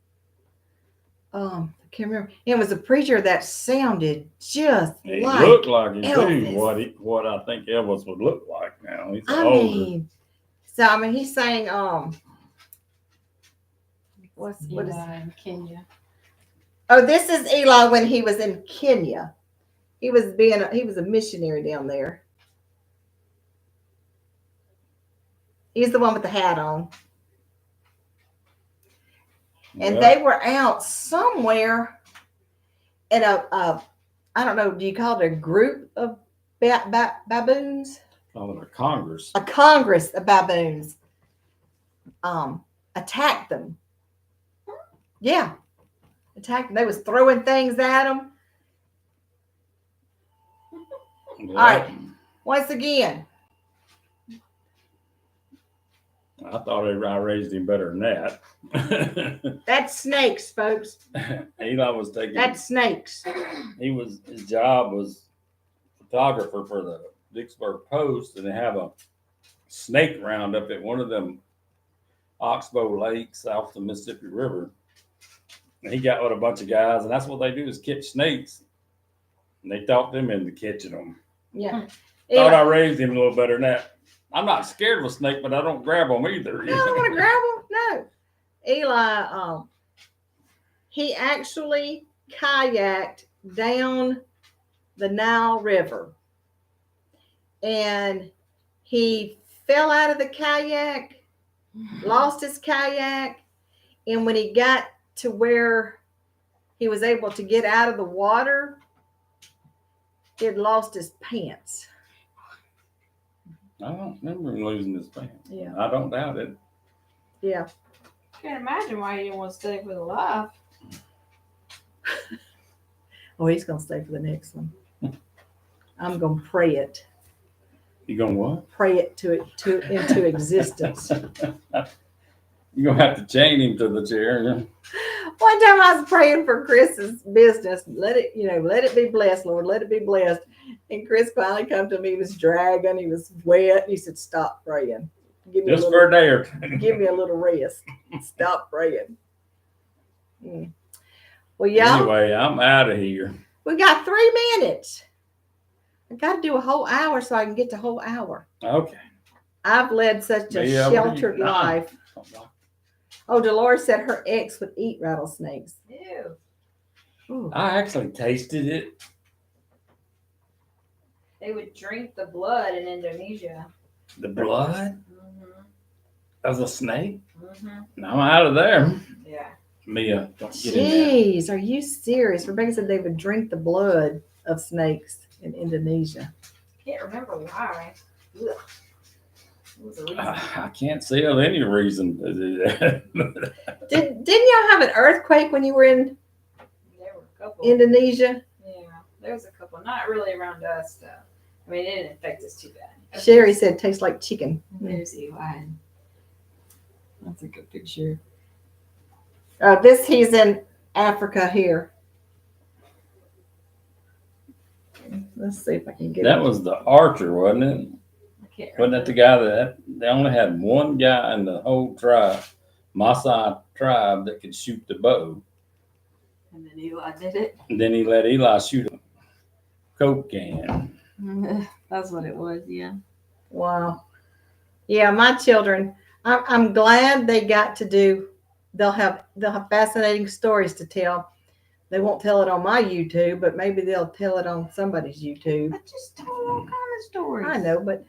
I can't remember. It was a preacher that sounded just He like looked like he Elvis. too. What I think Elvis would look like now. He's I older. mean, he sang what is Eli in Kenya. Oh, this is Eli when he was in Kenya. He was a missionary down there. He's the one with the hat on. And Yeah. they were out somewhere in a I don't know, do you call it a group of baboons? Call it a Congress. A congress of baboons attacked them. Yeah, attacked them. They was throwing things at them. Yeah. All right, once again. I thought I raised him better than that. That's snakes, folks. Eli was taking. That's snakes. His job was photographer for the Vicksburg Post, and they have a snake roundup at one of them Oxbow lakes off the Mississippi River. And he got with a bunch of guys, and that's what they do is catch snakes. And they talked them into catching them. Yeah. Thought I raised him a little better than that. I'm not scared of a snake, but I don't grab them either. No, I don't want to grab them. No. Eli, he actually kayaked down the Nile River. And he fell out of the kayak, lost his kayak. And when he got to where he was able to get out of the water, he had lost his pants. I don't remember him losing his pants. Yeah. I don't doubt it. Yeah. Can't imagine why you didn't want to stay for the life. Oh, he's going to stay for the next one. I'm going to pray it. You going what? Pray it into existence. You're going to have to chain him to the chair. Yeah. One time I was praying for Chris's business. Let it be blessed, Lord. Let it be blessed. And Chris finally come to me. He was dragging. He was wet. He said, "Stop praying. Give me Just for a day or two. give me a little rest. Stop praying." Well, y'all, Anyway, I'm out of here. we got 3 minutes. I got to do a whole hour so I can get the whole hour. Okay. I've led such a Yeah, sheltered life. Oh, Dolores said her ex would eat rattlesnakes. Ew. Ooh. I actually tasted it. They would drink the blood in Indonesia. The blood Mm-hmm. of a snake. Mm-hmm. Now I'm out of there. Yeah. Mia, don't get in there. Jeez, are you serious? Rebecca said they would drink the blood of snakes in Indonesia. Can't remember why. Ugh. What was the reason? I can't see of any reason to do that. Didn't y'all have an earthquake when you were in There were a couple. Indonesia? Yeah, there was a couple. Not really around us, though. I mean, it didn't affect us too bad. Sherry said tastes like chicken. There's Eli. That's a good picture. He's in Africa here. Let's see if I can get That it. was the archer, wasn't it? I can't Wasn't that the guy that they only had one guy in the whole tribe, Maasai tribe, that could shoot the bow? And then Eli did it. And then he let Eli shoot a Coke can. That's what it was, yeah. Wow. Yeah, my children. I'm glad they got to do. They'll have fascinating stories to tell. They won't tell it on my YouTube, but maybe they'll tell it on somebody's YouTube. I just told all kind of stories. I know, but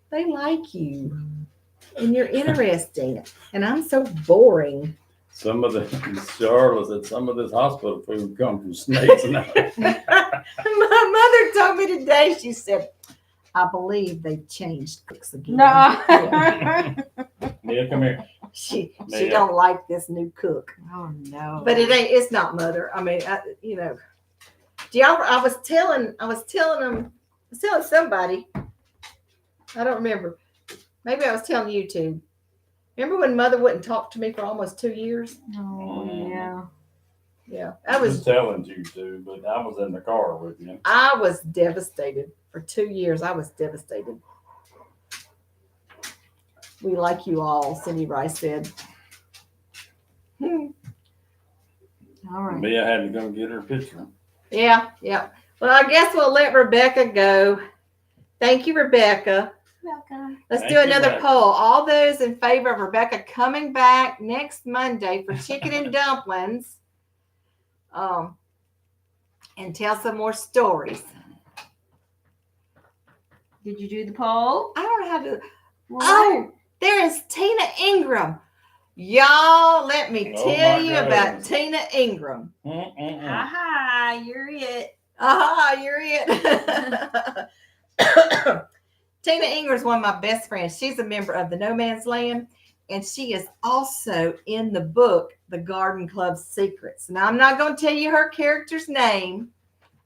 they like you, and you're interesting, and I'm so boring. Some of the Charlotte said some of this hospital food come from snakes now. My mother told me today. She said, "I believe they've changed cooks again." No. Yeah. Mia, come here. She Yeah. don't like this new cook. Oh, no. But it's not mother. I mean, do y'all? I was telling somebody. I don't remember. Maybe I was telling you too. Remember when mother wouldn't talk to me for almost 2 years? Oh, yeah. Yeah, I was telling you to, but I was in the car with you. I was devastated for 2 years. I was devastated. We like you all, Cindy Rice said. All right. Mia had to go get her picture. Yeah. Well, I guess we'll let Rebecca go. Thank you, Rebecca. Welcome. Let's Thank do you, another Rebecca. poll. All those in favor of Rebecca coming back next Monday for chicken and dumplings, and tell some more stories. Did you do the poll? I don't know how to. Well, There is Tina Ingram. Y'all, let me Oh, tell my you about goodness. Tina Ingram. Aha, you're it. Aha, you're it. Tina Ingram is one of my best friends. She's a member of the No Man's Land, and she is also in the book, The Garden Club Secrets. Now, I'm not going to tell you her character's name.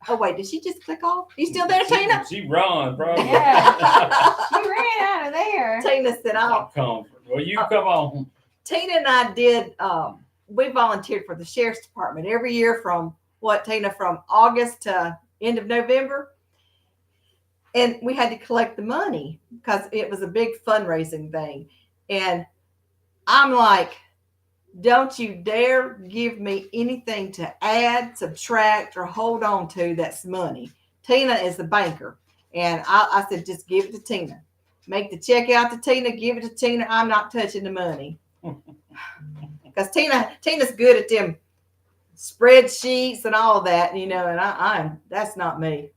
Oh, wait, did she just click off? You still there, Tina? She run, probably. Yeah. She ran out of there. Tina said, I'll come. Well, you come on. Tina and I did, we volunteered for the Sheriff's Department every year from Tina, from August to end of November. And we had to collect the money because it was a big fundraising thing. And I'm like, don't you dare give me anything to add, subtract, or hold on to that's money. Tina is the banker. And I said, just give it to Tina. Make the check out to Tina, give it to Tina. I'm not touching the money. Because Tina's good at them spreadsheets and all that, and that's not me.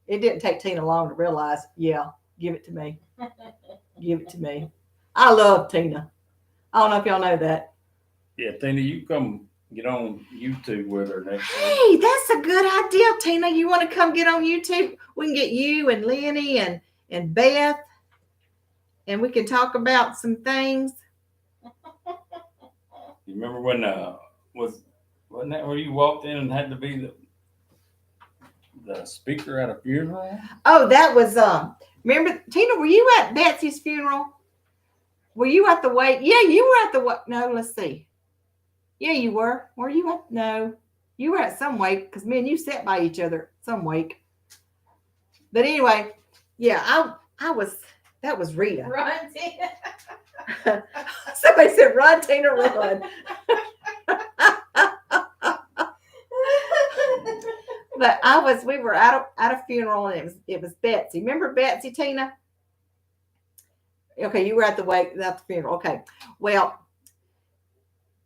It didn't take Tina long to realize, yeah, give it to me. Give it to me. I love Tina. I don't know if y'all know that. Yeah, Tina, you come get on YouTube with her next week. Hey, that's a good idea, Tina. You want to come get on YouTube? We can get you and Lenny and Beth, and we can talk about some things. You remember when wasn't that where you walked in and had to be the speaker at a funeral? Oh, that was remember, Tina, were you at Betsy's funeral? Were you at the wake? Yeah, you were at the wake. No, let's see. Yeah, you were. Were you at? No, you were at some wake because me and you sat by each other at some wake. But anyway, yeah, I was. That was Rita. Run, Tina. Somebody said, "Run, Tina, run." But we were at a funeral, and it was Betsy. Remember Betsy, Tina? Okay, you were at the wake, at the funeral. Okay, well,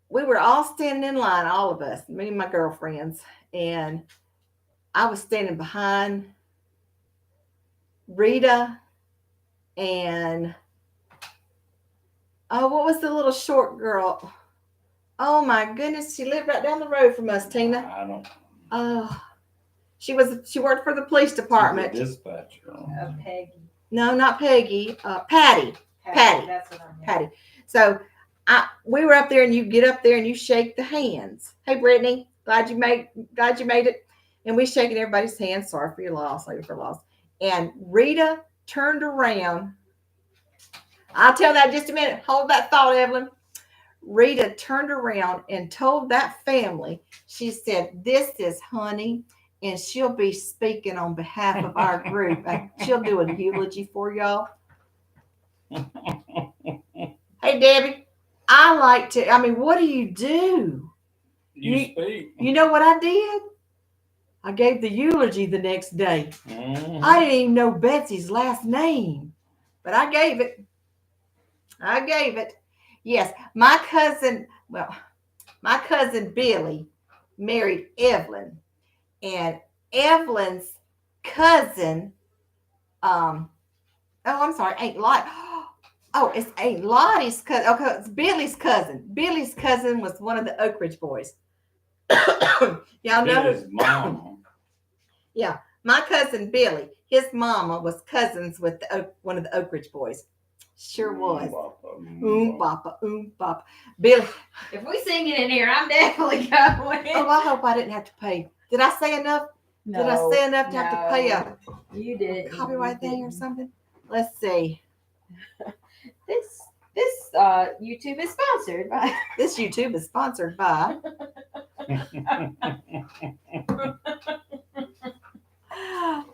we were all standing in line, all of us, me and my girlfriends, and I was standing behind Rita and what was the little short girl? Oh my goodness, she lived right down the road from us, Tina. I don't. She worked for the police department. Dispatcher. Peggy. No, not Peggy. Patty. That's what I'm Patty. So we were up there, and you get up there and you shake the hands. Hey, Brittany, glad you made it. And we shaking everybody's hands. Sorry for your loss. And Rita turned around. I'll tell that in just a minute. Hold that thought, Evelyn. Rita turned around and told that family, she said, "This is Honey, and she'll be speaking on behalf of our group. She'll do a eulogy for y'all." Hey, Debbie, what do you do? You speak. You know what I did? I gave the eulogy the next day. Mm-hmm. I didn't even know Betsy's last name, but I gave it. Yes, my cousin Billy married Evelyn, and Evelyn's cousin, I'm sorry, Aunt Lottie. Oh, it's Aunt Lottie's cousin. Okay, it's Billy's cousin. Billy's cousin was one of the Oak Ridge boys. Y'all know his mom. Yeah, my cousin Billy, his mama was cousins with one of the Oak Ridge boys. Sure was. Bapa. Billy. If we sing it in here, I'm definitely going. Oh, I hope I didn't have to pay. Did I say enough? No, Did I say enough to have to pay a you did copyright thing or something? Let's see. This YouTube is sponsored by. This YouTube is sponsored by.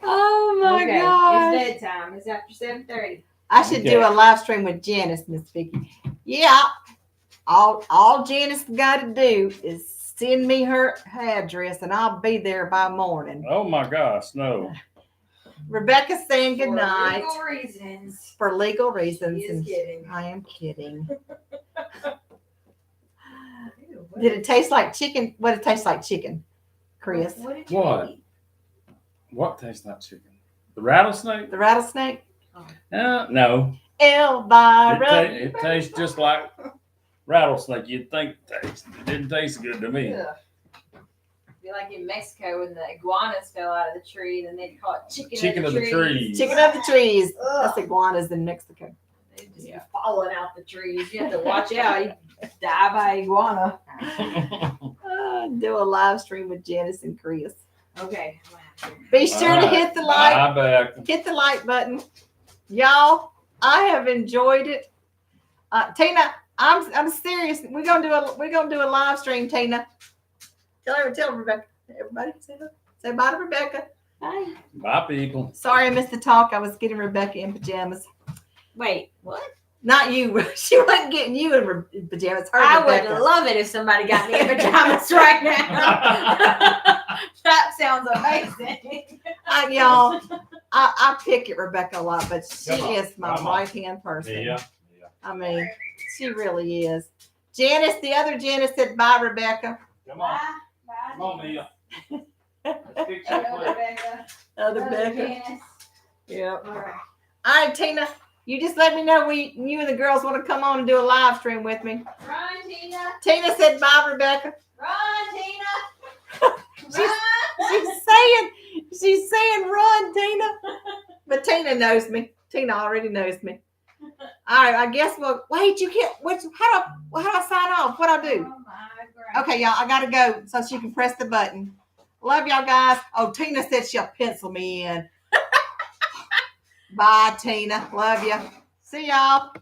Oh my God! It's bedtime. It's after 7:30. I should do a live stream with Janice, Miss Vicky. Yeah, all Janice got to do is send me her address, and I'll be there by morning. Oh my gosh, no! Rebecca's saying good night. For legal reasons. She is kidding. I am kidding. Did it taste like chicken? What did it taste like chicken, Chris? What did you What? eat? What tastes like chicken? The rattlesnake? The rattlesnake? No. Elvira. It tastes just like rattlesnake. You'd think it tastes. It didn't taste good to me. Ugh. Be like in Mexico when the iguanas fell out of the tree, then they'd call it chicken of the trees. Chicken of the trees. Ugh. That's iguanas in Mexico. They'd just be falling out the trees. You have to watch out. You die by iguana. Do a live stream with Janice and Chris. Okay. Be sure to hit the like. Bye back. Hit the like button, y'all. I have enjoyed it. Tina, I'm serious. We're gonna do a live stream. Tina, tell Rebecca. Everybody say bye to Rebecca. Bye. Bye, people. Sorry I missed the talk. I was getting Rebecca in pajamas. Wait, what? Not you. She wasn't getting you in pajamas. Her I Rebecca. would love it if somebody got me in pajamas right now. That sounds amazing. Y'all, I pick at Rebecca a lot, but she Come on, is my come on. right hand person. Yeah. I mean, she really is. Janice, the other Janice said bye, Rebecca. Come on. Bye. Come on, Mia. Let's fix Bye, your plate. Rebecca. Other Love Becca. you, Janice. Yep. All right. All right, Tina, you just let me know you and the girls want to come on and do a live stream with me. Run, Tina. Tina said bye, Rebecca. Run, Tina. She's saying run, Tina. But Tina knows me. Tina already knows me. All right, I guess wait, you can't how do I sign off? What I do? Oh my God. Okay, y'all, I gotta go so she can press the button. Love y'all guys. Oh, Tina said she'll pencil me in. Bye, Tina. Love you. See y'all.